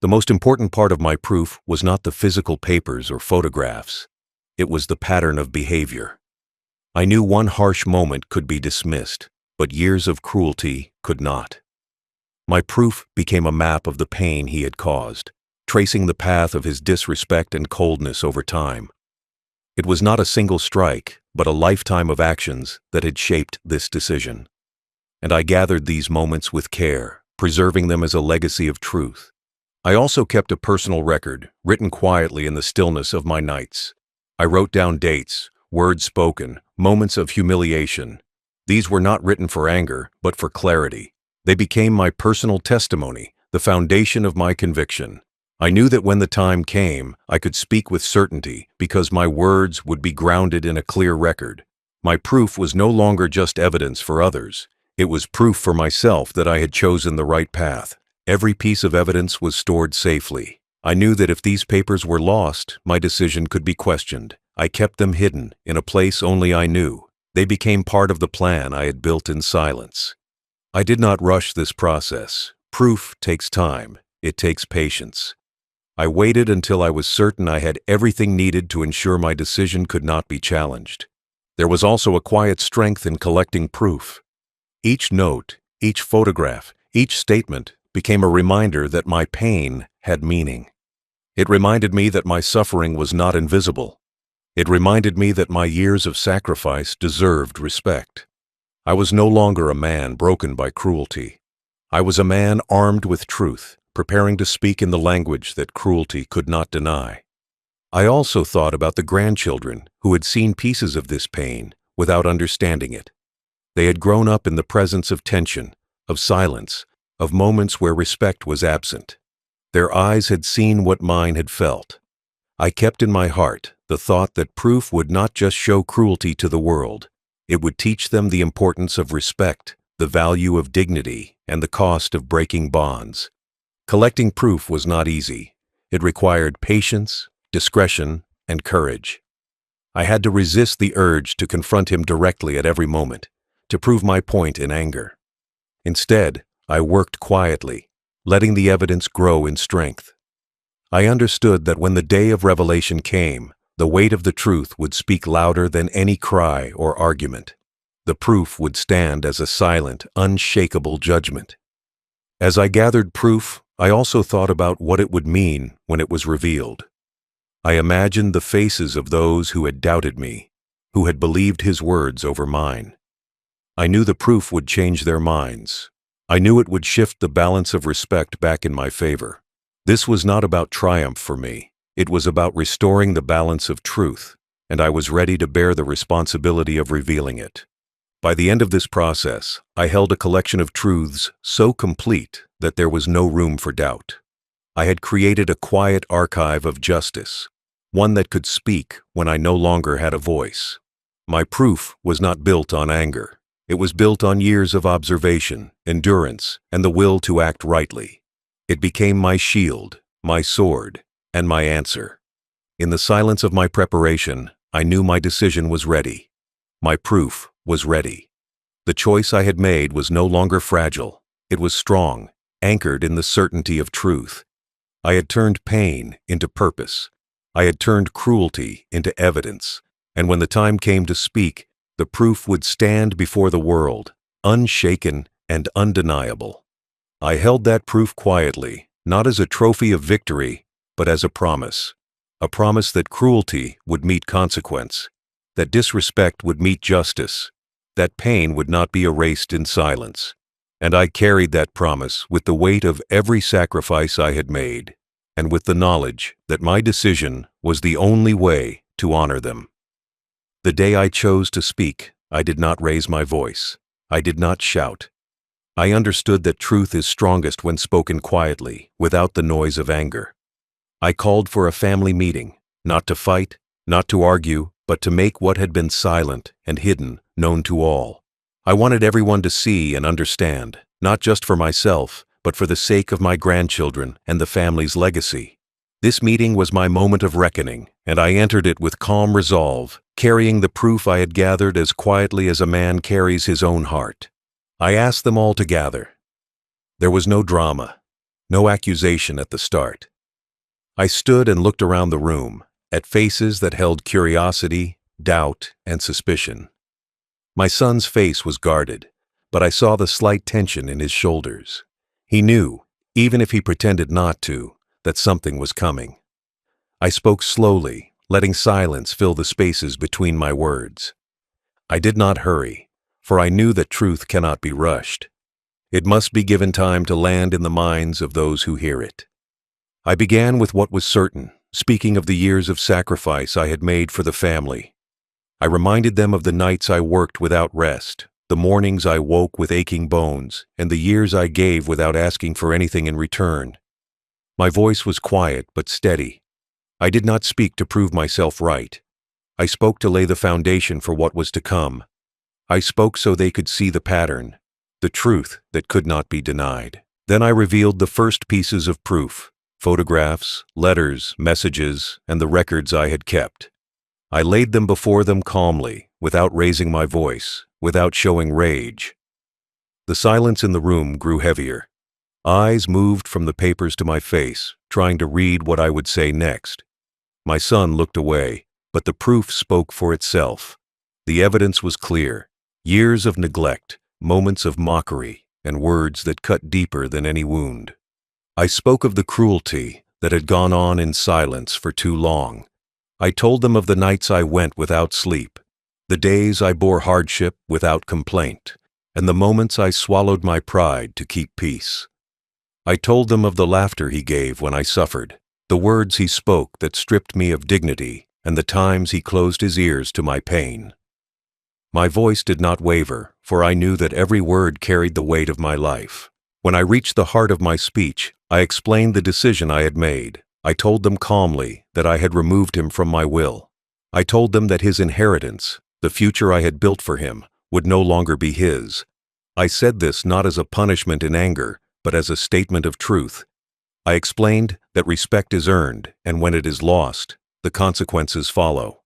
The most important part of my proof was not the physical papers or photographs. It was the pattern of behavior. I knew one harsh moment could be dismissed, but years of cruelty could not. My proof became a map of the pain he had caused, tracing the path of his disrespect and coldness over time. It was not a single strike, but a lifetime of actions that had shaped this decision. And I gathered these moments with care, preserving them as a legacy of truth. I also kept a personal record, written quietly in the stillness of my nights. I wrote down dates, words spoken, moments of humiliation. These were not written for anger, but for clarity. They became my personal testimony, the foundation of my conviction. I knew that when the time came, I could speak with certainty because my words would be grounded in a clear record. My proof was no longer just evidence for others. It was proof for myself that I had chosen the right path. Every piece of evidence was stored safely. I knew that if these papers were lost, my decision could be questioned. I kept them hidden, in a place only I knew. They became part of the plan I had built in silence. I did not rush this process. Proof takes time. It takes patience. I waited until I was certain I had everything needed to ensure my decision could not be challenged. There was also a quiet strength in collecting proof. Each note, each photograph, each statement became a reminder that my pain had meaning. It reminded me that my suffering was not invisible. It reminded me that my years of sacrifice deserved respect. I was no longer a man broken by cruelty. I was a man armed with truth, preparing to speak in the language that cruelty could not deny. I also thought about the grandchildren who had seen pieces of this pain without understanding it. They had grown up in the presence of tension, of silence, of moments where respect was absent. Their eyes had seen what mine had felt. I kept in my heart the thought that proof would not just show cruelty to the world. It would teach them the importance of respect, the value of dignity, and the cost of breaking bonds. Collecting proof was not easy. It required patience, discretion, and courage. I had to resist the urge to confront him directly at every moment, to prove my point in anger. Instead, I worked quietly, letting the evidence grow in strength. I understood that when the day of revelation came, the weight of the truth would speak louder than any cry or argument. The proof would stand as a silent, unshakable judgment. As I gathered proof, I also thought about what it would mean when it was revealed. I imagined the faces of those who had doubted me, who had believed his words over mine. I knew the proof would change their minds. I knew it would shift the balance of respect back in my favor. This was not about triumph for me. It was about restoring the balance of truth, and I was ready to bear the responsibility of revealing it. By the end of this process, I held a collection of truths so complete that there was no room for doubt. I had created a quiet archive of justice, one that could speak when I no longer had a voice. My proof was not built on anger. It was built on years of observation, endurance, and the will to act rightly. It became my shield, my sword, and my answer. In the silence of my preparation, I knew my decision was ready. My proof was ready. The choice I had made was no longer fragile. It was strong, anchored in the certainty of truth. I had turned pain into purpose. I had turned cruelty into evidence. And when the time came to speak, the proof would stand before the world, unshaken and undeniable. I held that proof quietly, not as a trophy of victory, but as a promise that cruelty would meet consequence, that disrespect would meet justice, that pain would not be erased in silence. And I carried that promise with the weight of every sacrifice I had made, and with the knowledge that my decision was the only way to honor them. The day I chose to speak, I did not raise my voice. I did not shout. I understood that truth is strongest when spoken quietly, without the noise of anger. I called for a family meeting, not to fight, not to argue, but to make what had been silent and hidden known to all. I wanted everyone to see and understand, not just for myself, but for the sake of my grandchildren and the family's legacy. This meeting was my moment of reckoning, and I entered it with calm resolve, carrying the proof I had gathered as quietly as a man carries his own heart. I asked them all to gather. There was no drama, no accusation at the start. I stood and looked around the room, at faces that held curiosity, doubt, and suspicion. My son's face was guarded, but I saw the slight tension in his shoulders. He knew, even if he pretended not to, that something was coming. I spoke slowly, letting silence fill the spaces between my words. I did not hurry, for I knew that truth cannot be rushed. It must be given time to land in the minds of those who hear it. I began with what was certain, speaking of the years of sacrifice I had made for the family. I reminded them of the nights I worked without rest, the mornings I woke with aching bones, and the years I gave without asking for anything in return. My voice was quiet but steady. I did not speak to prove myself right. I spoke to lay the foundation for what was to come. I spoke so they could see the pattern, the truth that could not be denied. Then I revealed the first pieces of proof, photographs, letters, messages, and the records I had kept. I laid them before them calmly, without raising my voice, without showing rage. The silence in the room grew heavier. Eyes moved from the papers to my face, trying to read what I would say next. My son looked away, but the proof spoke for itself. The evidence was clear. Years of neglect, moments of mockery, and words that cut deeper than any wound. I spoke of the cruelty that had gone on in silence for too long. I told them of the nights I went without sleep, the days I bore hardship without complaint, and the moments I swallowed my pride to keep peace. I told them of the laughter he gave when I suffered, the words he spoke that stripped me of dignity, and the times he closed his ears to my pain. My voice did not waver, for I knew that every word carried the weight of my life. When I reached the heart of my speech, I explained the decision I had made. I told them calmly that I had removed him from my will. I told them that his inheritance, the future I had built for him, would no longer be his. I said this not as a punishment in anger, but as a statement of truth. I explained that respect is earned, and when it is lost, the consequences follow.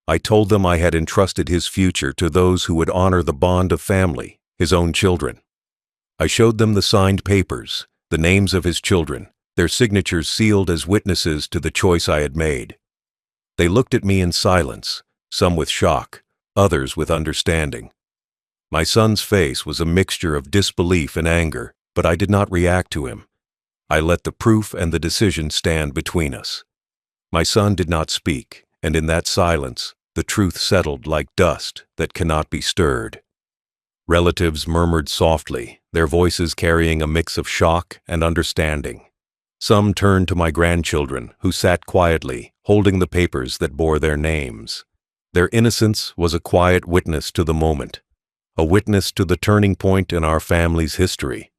I told them I had entrusted his future to those who would honor the bond of family, his own children. I showed them the signed papers, the names of his children, their signatures sealed as witnesses to the choice I had made. They looked at me in silence, some with shock, others with understanding. My son's face was a mixture of disbelief and anger, but I did not react to him. I let the proof and the decision stand between us. My son did not speak, and in that silence, the truth settled like dust that cannot be stirred. Relatives murmured softly, their voices carrying a mix of shock and understanding. Some turned to my grandchildren, who sat quietly, holding the papers that bore their names. Their innocence was a quiet witness to the moment, a witness to the turning point in our family's history.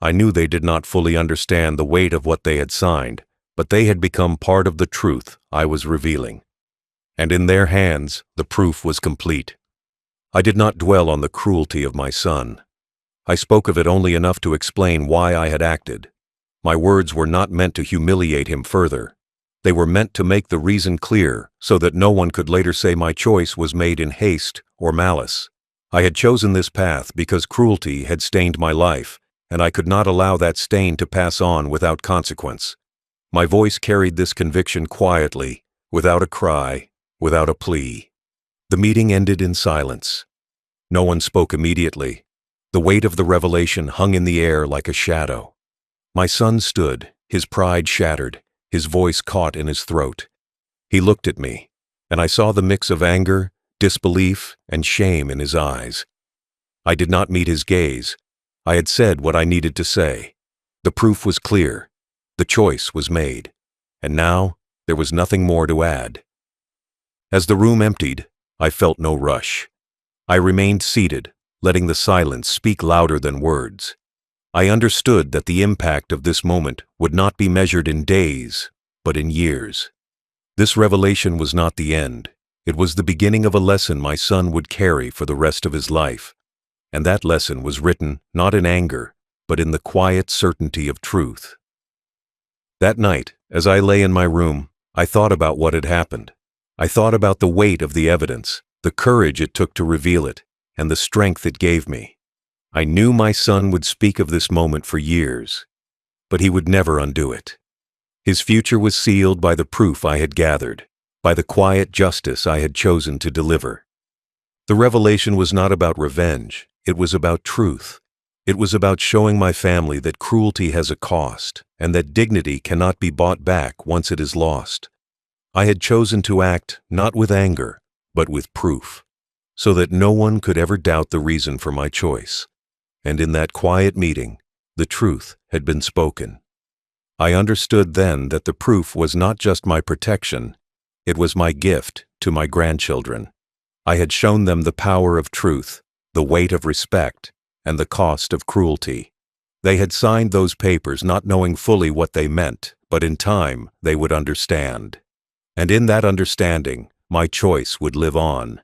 I knew they did not fully understand the weight of what they had signed, but they had become part of the truth I was revealing. And in their hands, the proof was complete. I did not dwell on the cruelty of my son. I spoke of it only enough to explain why I had acted. My words were not meant to humiliate him further. They were meant to make the reason clear so that no one could later say my choice was made in haste or malice. I had chosen this path because cruelty had stained my life, and I could not allow that stain to pass on without consequence. My voice carried this conviction quietly, without a cry, without a plea. The meeting ended in silence. No one spoke immediately. The weight of the revelation hung in the air like a shadow. My son stood, his pride shattered, his voice caught in his throat. He looked at me, and I saw the mix of anger, disbelief, and shame in his eyes. I did not meet his gaze. I had said what I needed to say. The proof was clear. The choice was made. And now, there was nothing more to add. As the room emptied, I felt no rush. I remained seated, letting the silence speak louder than words. I understood that the impact of this moment would not be measured in days, but in years. This revelation was not the end. It was the beginning of a lesson my son would carry for the rest of his life. And that lesson was written not in anger, but in the quiet certainty of truth. That night, as I lay in my room, I thought about what had happened. I thought about the weight of the evidence, the courage it took to reveal it, and the strength it gave me. I knew my son would speak of this moment for years, but he would never undo it. His future was sealed by the proof I had gathered, by the quiet justice I had chosen to deliver. The revelation was not about revenge, it was about truth. It was about showing my family that cruelty has a cost and that dignity cannot be bought back once it is lost. I had chosen to act not with anger, but with proof, so that no one could ever doubt the reason for my choice. And in that quiet meeting, the truth had been spoken. I understood then that the proof was not just my protection, it was my gift to my grandchildren. I had shown them the power of truth, the weight of respect, and the cost of cruelty. They had signed those papers not knowing fully what they meant, but in time they would understand. And in that understanding, my choice would live on.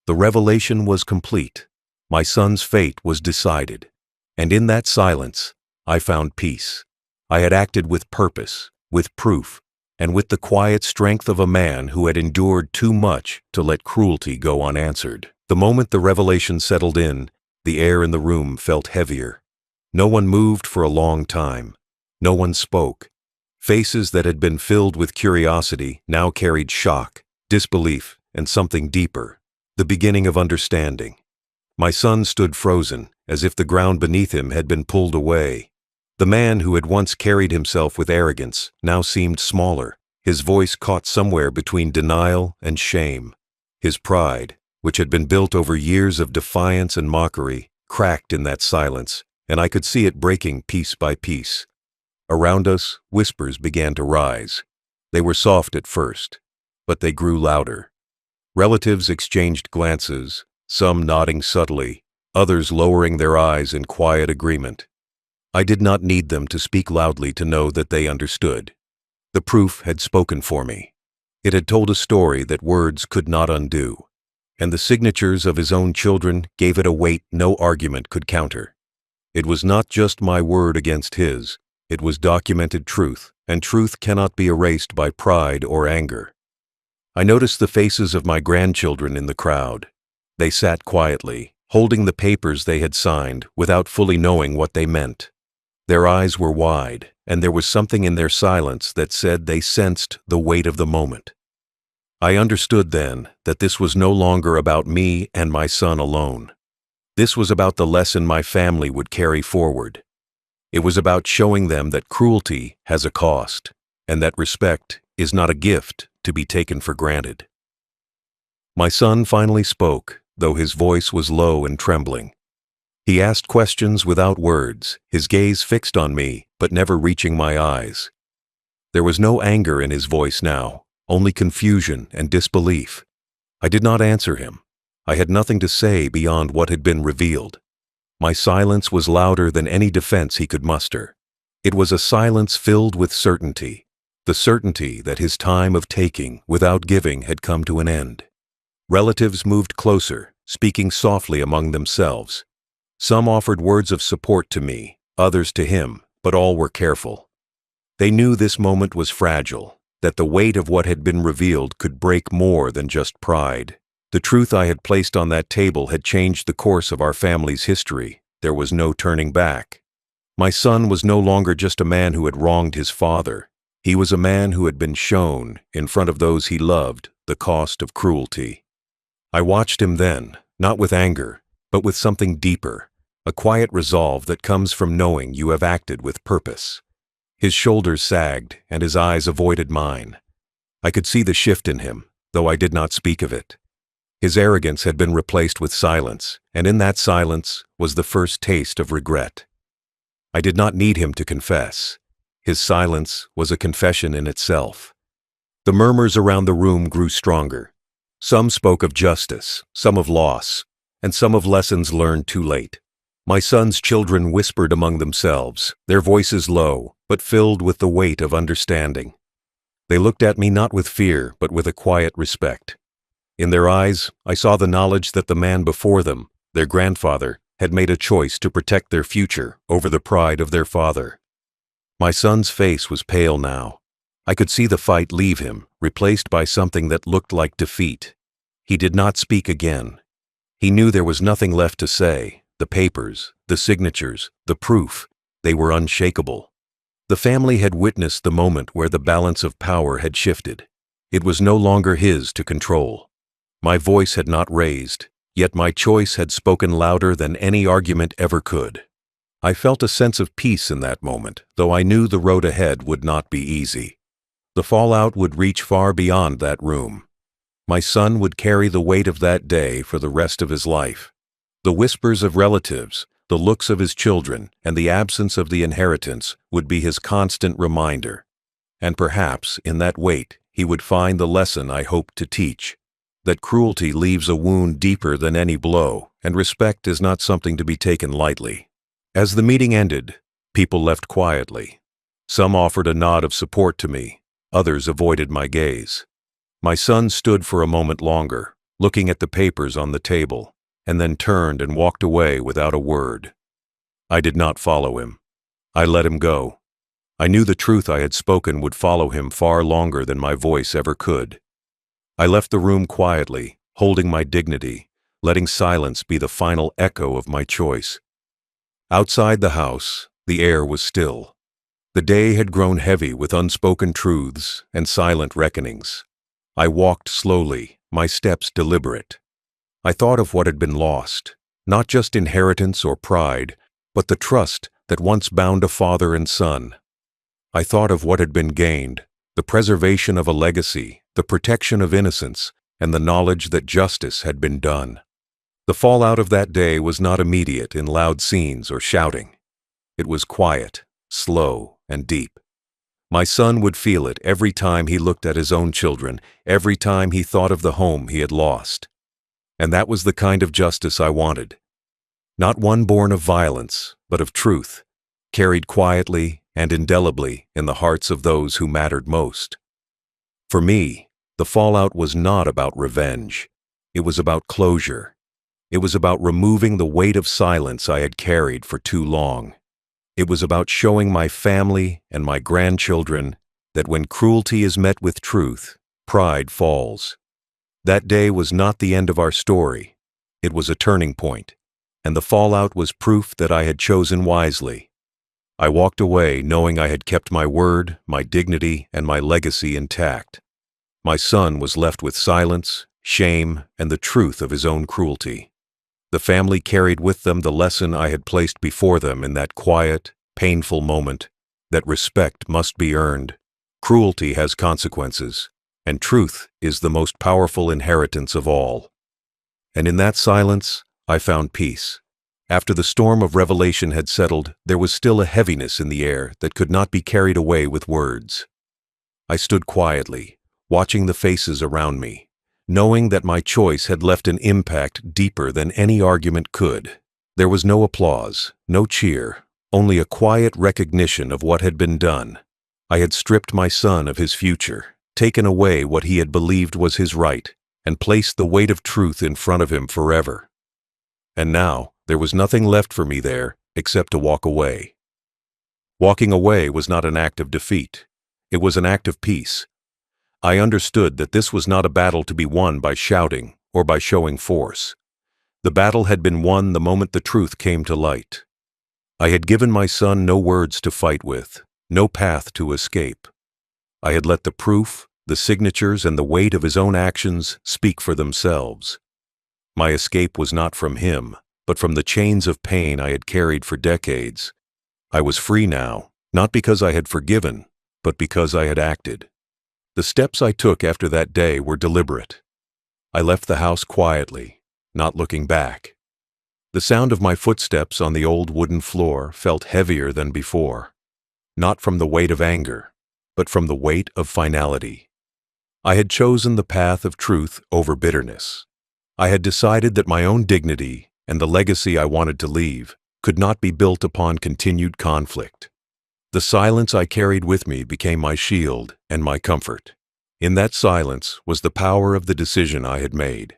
The revelation was complete. My son's fate was decided. And in that silence, I found peace. I had acted with purpose, with proof, and with the quiet strength of a man who had endured too much to let cruelty go unanswered. The moment the revelation settled in, the air in the room felt heavier. No one moved for a long time. No one spoke. Faces that had been filled with curiosity now carried shock, disbelief, and something deeper, the beginning of understanding. My son stood frozen, as if the ground beneath him had been pulled away. The man who had once carried himself with arrogance now seemed smaller, his voice caught somewhere between denial and shame. His pride, which had been built over years of defiance and mockery, cracked in that silence, and I could see it breaking piece by piece. Around us, whispers began to rise. They were soft at first, but they grew louder. Relatives exchanged glances, some nodding subtly, others lowering their eyes in quiet agreement. I did not need them to speak loudly to know that they understood. The proof had spoken for me. It had told a story that words could not undo, and the signatures of his own children gave it a weight no argument could counter. It was not just my word against his. It was documented truth, and truth cannot be erased by pride or anger. I noticed the faces of my grandchildren in the crowd. They sat quietly, holding the papers they had signed without fully knowing what they meant. Their eyes were wide, and there was something in their silence that said they sensed the weight of the moment. I understood then that this was no longer about me and my son alone. This was about the lesson my family would carry forward. It was about showing them that cruelty has a cost, and that respect is not a gift to be taken for granted. My son finally spoke, though his voice was low and trembling. He asked questions without words, his gaze fixed on me, but never reaching my eyes. There was no anger in his voice now, only confusion and disbelief. I did not answer him. I had nothing to say beyond what had been revealed. My silence was louder than any defense he could muster. It was a silence filled with certainty, the certainty that his time of taking without giving had come to an end. Relatives moved closer, speaking softly among themselves. Some offered words of support to me, others to him, but all were careful. They knew this moment was fragile, that the weight of what had been revealed could break more than just pride. The truth I had placed on that table had changed the course of our family's history. There was no turning back. My son was no longer just a man who had wronged his father. He was a man who had been shown, in front of those he loved, the cost of cruelty. I watched him then, not with anger, but with something deeper, a quiet resolve that comes from knowing you have acted with purpose. His shoulders sagged, and his eyes avoided mine. I could see the shift in him, though I did not speak of it. His arrogance had been replaced with silence, and in that silence was the first taste of regret. I did not need him to confess. His silence was a confession in itself. The murmurs around the room grew stronger. Some spoke of justice, some of loss, and some of lessons learned too late. My son's children whispered among themselves, their voices low, but filled with the weight of understanding. They looked at me not with fear, but with a quiet respect. In their eyes, I saw the knowledge that the man before them, their grandfather, had made a choice to protect their future over the pride of their father. My son's face was pale now. I could see the fight leave him, replaced by something that looked like defeat. He did not speak again. He knew there was nothing left to say. The papers, the signatures, the proof, they were unshakable. The family had witnessed the moment where the balance of power had shifted. It was no longer his to control. My voice had not raised, yet my choice had spoken louder than any argument ever could. I felt a sense of peace in that moment, though I knew the road ahead would not be easy. The fallout would reach far beyond that room. My son would carry the weight of that day for the rest of his life. The whispers of relatives, the looks of his children, and the absence of the inheritance would be his constant reminder. And perhaps, in that weight, he would find the lesson I hoped to teach, that cruelty leaves a wound deeper than any blow, and respect is not something to be taken lightly. As the meeting ended, people left quietly. Some offered a nod of support to me, others avoided my gaze. My son stood for a moment longer, looking at the papers on the table, and then turned and walked away without a word. I did not follow him. I let him go. I knew the truth I had spoken would follow him far longer than my voice ever could. I left the room quietly, holding my dignity, letting silence be the final echo of my choice. Outside the house, the air was still. The day had grown heavy with unspoken truths and silent reckonings. I walked slowly, my steps deliberate. I thought of what had been lost, not just inheritance or pride, but the trust that once bound a father and son. I thought of what had been gained, the preservation of a legacy, the protection of innocence, and the knowledge that justice had been done. The fallout of that day was not immediate in loud scenes or shouting. It was quiet, slow, and deep. My son would feel it every time he looked at his own children, every time he thought of the home he had lost. And that was the kind of justice I wanted. Not one born of violence, but of truth, carried quietly and indelibly in the hearts of those who mattered most. For me, the fallout was not about revenge. It was about closure. It was about removing the weight of silence I had carried for too long. It was about showing my family and my grandchildren that when cruelty is met with truth, pride falls. That day was not the end of our story. It was a turning point, and the fallout was proof that I had chosen wisely. I walked away knowing I had kept my word, my dignity, and my legacy intact. My son was left with silence, shame, and the truth of his own cruelty. The family carried with them the lesson I had placed before them in that quiet, painful moment, that respect must be earned, cruelty has consequences, and truth is the most powerful inheritance of all. And in that silence, I found peace. After the storm of revelation had settled, there was still a heaviness in the air that could not be carried away with words. I stood quietly, watching the faces around me, knowing that my choice had left an impact deeper than any argument could. There was no applause, no cheer, only a quiet recognition of what had been done. I had stripped my son of his future, taken away what he had believed was his right, and placed the weight of truth in front of him forever. And now, there was nothing left for me there except to walk away. Walking away was not an act of defeat. It was an act of peace. I understood that this was not a battle to be won by shouting or by showing force. The battle had been won the moment the truth came to light. I had given my son no words to fight with, no path to escape. I had let the proof, the signatures, and the weight of his own actions speak for themselves. My escape was not from him, but from the chains of pain I had carried for decades. I was free now, not because I had forgiven, but because I had acted. The steps I took after that day were deliberate. I left the house quietly, not looking back. The sound of my footsteps on the old wooden floor felt heavier than before, not from the weight of anger, but from the weight of finality. I had chosen the path of truth over bitterness. I had decided that my own dignity and the legacy I wanted to leave could not be built upon continued conflict. The silence I carried with me became my shield and my comfort. In that silence was the power of the decision I had made.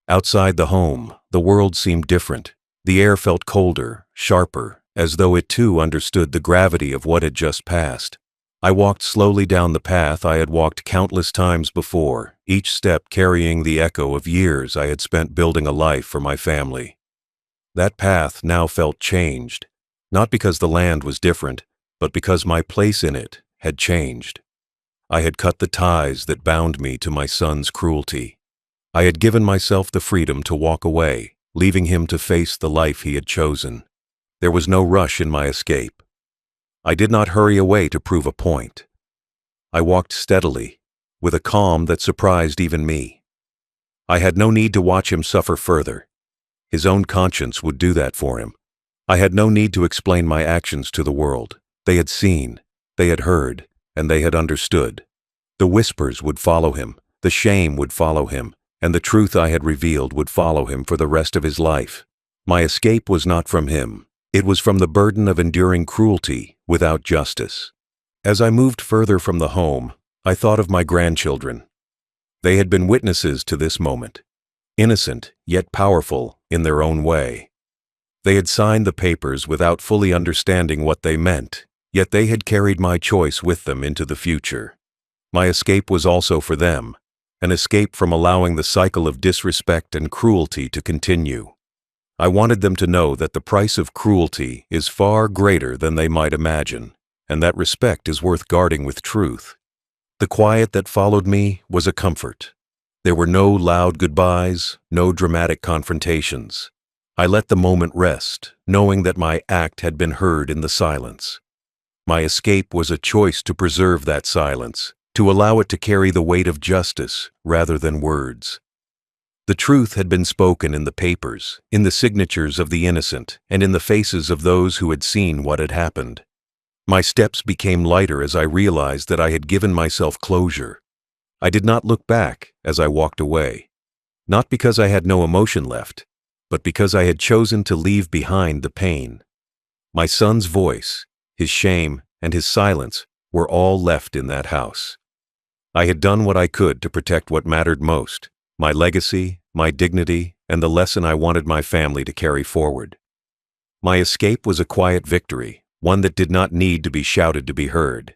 Outside the home, the world seemed different. The air felt colder, sharper, as though it too understood the gravity of what had just passed. I walked slowly down the path I had walked countless times before, each step carrying the echo of years I had spent building a life for my family. That path now felt changed, not because the land was different, but because my place in it had changed. I had cut the ties that bound me to my son's cruelty. I had given myself the freedom to walk away, leaving him to face the life he had chosen. There was no rush in my escape. I did not hurry away to prove a point. I walked steadily, with a calm that surprised even me. I had no need to watch him suffer further. His own conscience would do that for him. I had no need to explain my actions to the world. They had seen, they had heard, and they had understood. The whispers would follow him, the shame would follow him, and the truth I had revealed would follow him for the rest of his life. My escape was not from him. It was from the burden of enduring cruelty without justice. As I moved further from the home, I thought of my grandchildren. They had been witnesses to this moment, innocent yet powerful in their own way. They had signed the papers without fully understanding what they meant, yet they had carried my choice with them into the future. My escape was also for them, an escape from allowing the cycle of disrespect and cruelty to continue. I wanted them to know that the price of cruelty is far greater than they might imagine, and that respect is worth guarding with truth. The quiet that followed me was a comfort. There were no loud goodbyes, no dramatic confrontations. I let the moment rest, knowing that my act had been heard in the silence. My escape was a choice to preserve that silence, to allow it to carry the weight of justice rather than words. The truth had been spoken in the papers, in the signatures of the innocent, and in the faces of those who had seen what had happened. My steps became lighter as I realized that I had given myself closure. I did not look back as I walked away, not because I had no emotion left, but because I had chosen to leave behind the pain. My son's voice, his shame, and his silence were all left in that house. I had done what I could to protect what mattered most, my legacy, my dignity, and the lesson I wanted my family to carry forward. My escape was a quiet victory, one that did not need to be shouted to be heard.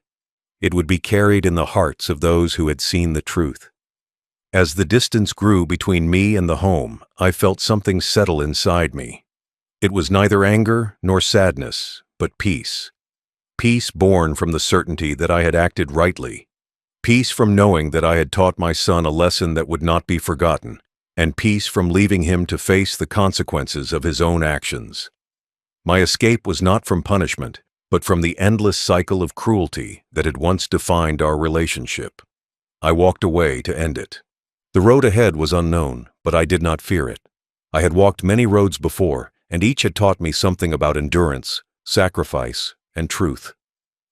It would be carried in the hearts of those who had seen the truth. As the distance grew between me and the home, I felt something settle inside me. It was neither anger nor sadness, but peace. Peace born from the certainty that I had acted rightly. Peace from knowing that I had taught my son a lesson that would not be forgotten, and peace from leaving him to face the consequences of his own actions. My escape was not from punishment, but from the endless cycle of cruelty that had once defined our relationship. I walked away to end it. The road ahead was unknown, but I did not fear it. I had walked many roads before, and each had taught me something about endurance, sacrifice, and truth.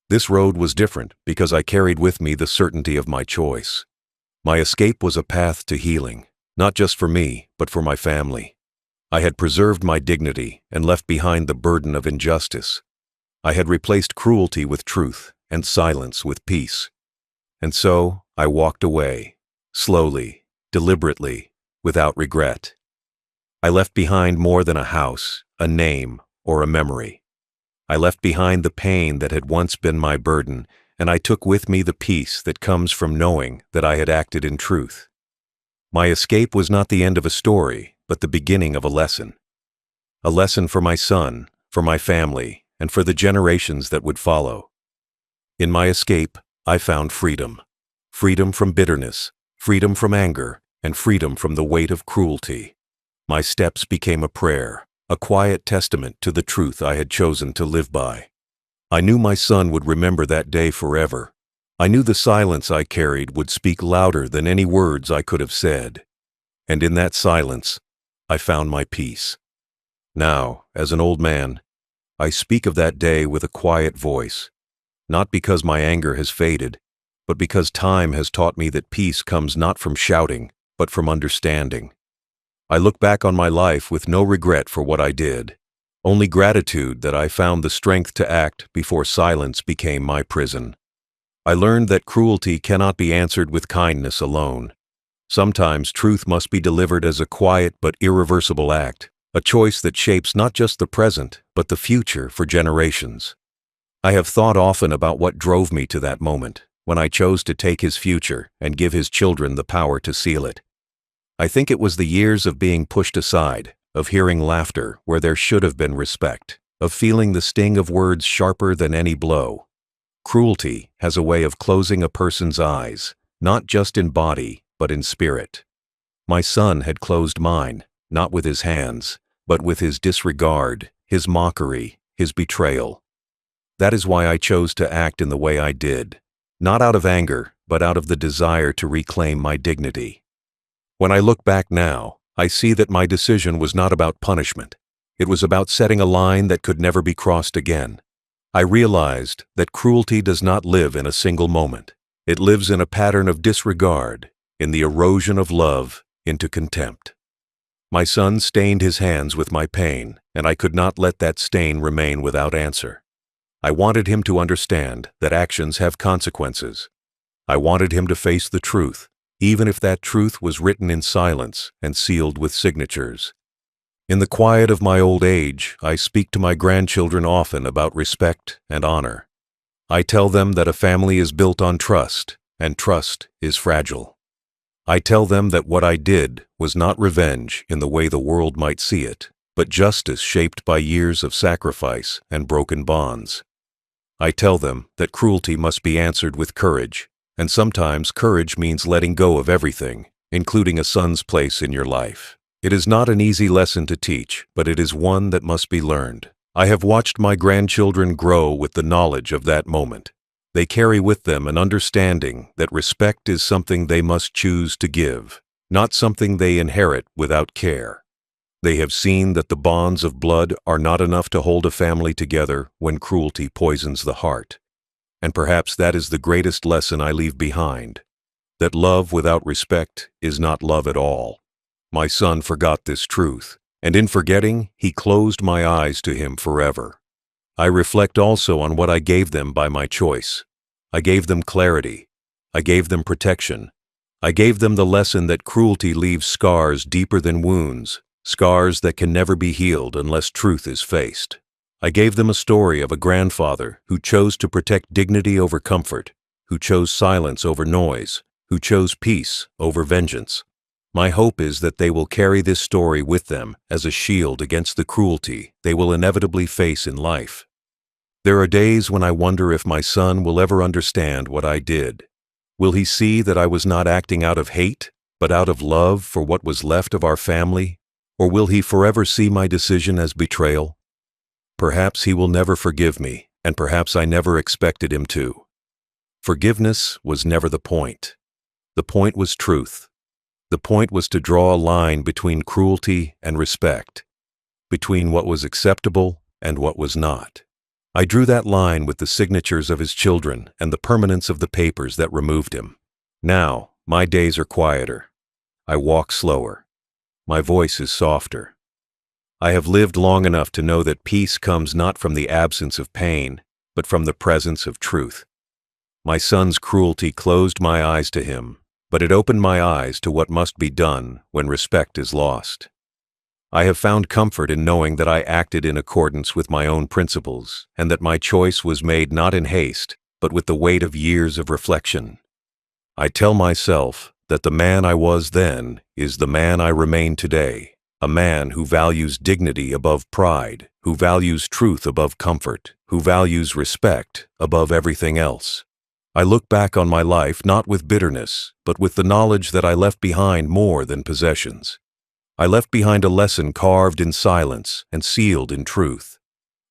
This road was different because I carried with me the certainty of my choice. My escape was a path to healing, not just for me, but for my family. I had preserved my dignity and left behind the burden of injustice. I had replaced cruelty with truth and silence with peace. And so I walked away, slowly, deliberately, without regret. I left behind more than a house, a name, or a memory. I left behind the pain that had once been my burden, and I took with me the peace that comes from knowing that I had acted in truth. My escape was not the end of a story, but the beginning of a lesson. A lesson for my son, for my family, and for the generations that would follow. In my escape, I found freedom. Freedom from bitterness, freedom from anger, and freedom from the weight of cruelty. My steps became a prayer, a quiet testament to the truth I had chosen to live by. I knew my son would remember that day forever. I knew the silence I carried would speak louder than any words I could have said. And in that silence, I found my peace. Now, as an old man, I speak of that day with a quiet voice, not because my anger has faded, but because time has taught me that peace comes not from shouting, but from understanding. I look back on my life with no regret for what I did, only gratitude that I found the strength to act before silence became my prison. I learned that cruelty cannot be answered with kindness alone. Sometimes truth must be delivered as a quiet but irreversible act, a choice that shapes not just the present, but the future for generations. I have thought often about what drove me to that moment, when I chose to take his future and give his children the power to seal it. I think it was the years of being pushed aside, of hearing laughter where there should have been respect, of feeling the sting of words sharper than any blow. Cruelty has a way of closing a person's eyes, not just in body, but in spirit. My son had closed mine, not with his hands, but with his disregard, his mockery, his betrayal. That is why I chose to act in the way I did, not out of anger, but out of the desire to reclaim my dignity. When I look back now, I see that my decision was not about punishment. It was about setting a line that could never be crossed again. I realized that cruelty does not live in a single moment. It lives in a pattern of disregard, in the erosion of love into contempt. My son stained his hands with my pain, and I could not let that stain remain without answer. I wanted him to understand that actions have consequences. I wanted him to face the truth, even if that truth was written in silence and sealed with signatures. In the quiet of my old age, I speak to my grandchildren often about respect and honor. I tell them that a family is built on trust, and trust is fragile. I tell them that what I did was not revenge in the way the world might see it, but justice shaped by years of sacrifice and broken bonds. I tell them that cruelty must be answered with courage, and sometimes courage means letting go of everything, including a son's place in your life. It is not an easy lesson to teach, but it is one that must be learned. I have watched my grandchildren grow with the knowledge of that moment. They carry with them an understanding that respect is something they must choose to give, not something they inherit without care. They have seen that the bonds of blood are not enough to hold a family together when cruelty poisons the heart. And perhaps that is the greatest lesson I leave behind, that love without respect is not love at all. My son forgot this truth, and in forgetting, he closed my eyes to him forever. I reflect also on what I gave them by my choice. I gave them clarity. I gave them protection. I gave them the lesson that cruelty leaves scars deeper than wounds, scars that can never be healed unless truth is faced. I gave them a story of a grandfather who chose to protect dignity over comfort, who chose silence over noise, who chose peace over vengeance. My hope is that they will carry this story with them as a shield against the cruelty they will inevitably face in life. There are days when I wonder if my son will ever understand what I did. Will he see that I was not acting out of hate, but out of love for what was left of our family? Or will he forever see my decision as betrayal? Perhaps he will never forgive me, and perhaps I never expected him to. Forgiveness was never the point. The point was truth. The point was to draw a line between cruelty and respect, between what was acceptable and what was not. I drew that line with the signatures of his children and the permanence of the papers that removed him. Now, my days are quieter. I walk slower. My voice is softer. I have lived long enough to know that peace comes not from the absence of pain, but from the presence of truth. My son's cruelty closed my eyes to him, but it opened my eyes to what must be done when respect is lost. I have found comfort in knowing that I acted in accordance with my own principles, and that my choice was made not in haste, but with the weight of years of reflection. I tell myself that the man I was then is the man I remain today, a man who values dignity above pride, who values truth above comfort, who values respect above everything else. I look back on my life not with bitterness, but with the knowledge that I left behind more than possessions. I left behind a lesson carved in silence and sealed in truth.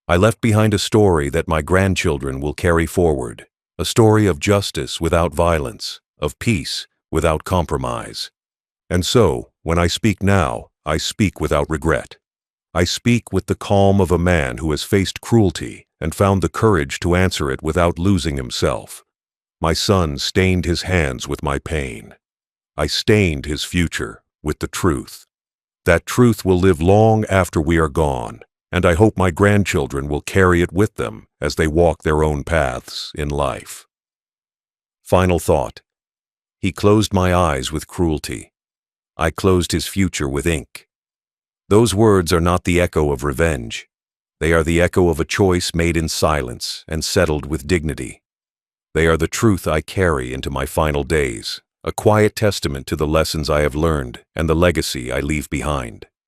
I left behind a story that my grandchildren will carry forward, a story of justice without violence, of peace without compromise. And so, when I speak now, I speak without regret. I speak with the calm of a man who has faced cruelty and found the courage to answer it without losing himself. My son stained his hands with my pain. I stained his future with the truth. That truth will live long after we are gone, and I hope my grandchildren will carry it with them as they walk their own paths in life. Final thought. He closed my eyes with cruelty. I closed his future with ink. Those words are not the echo of revenge. They are the echo of a choice made in silence and settled with dignity. They are the truth I carry into my final days, a quiet testament to the lessons I have learned and the legacy I leave behind.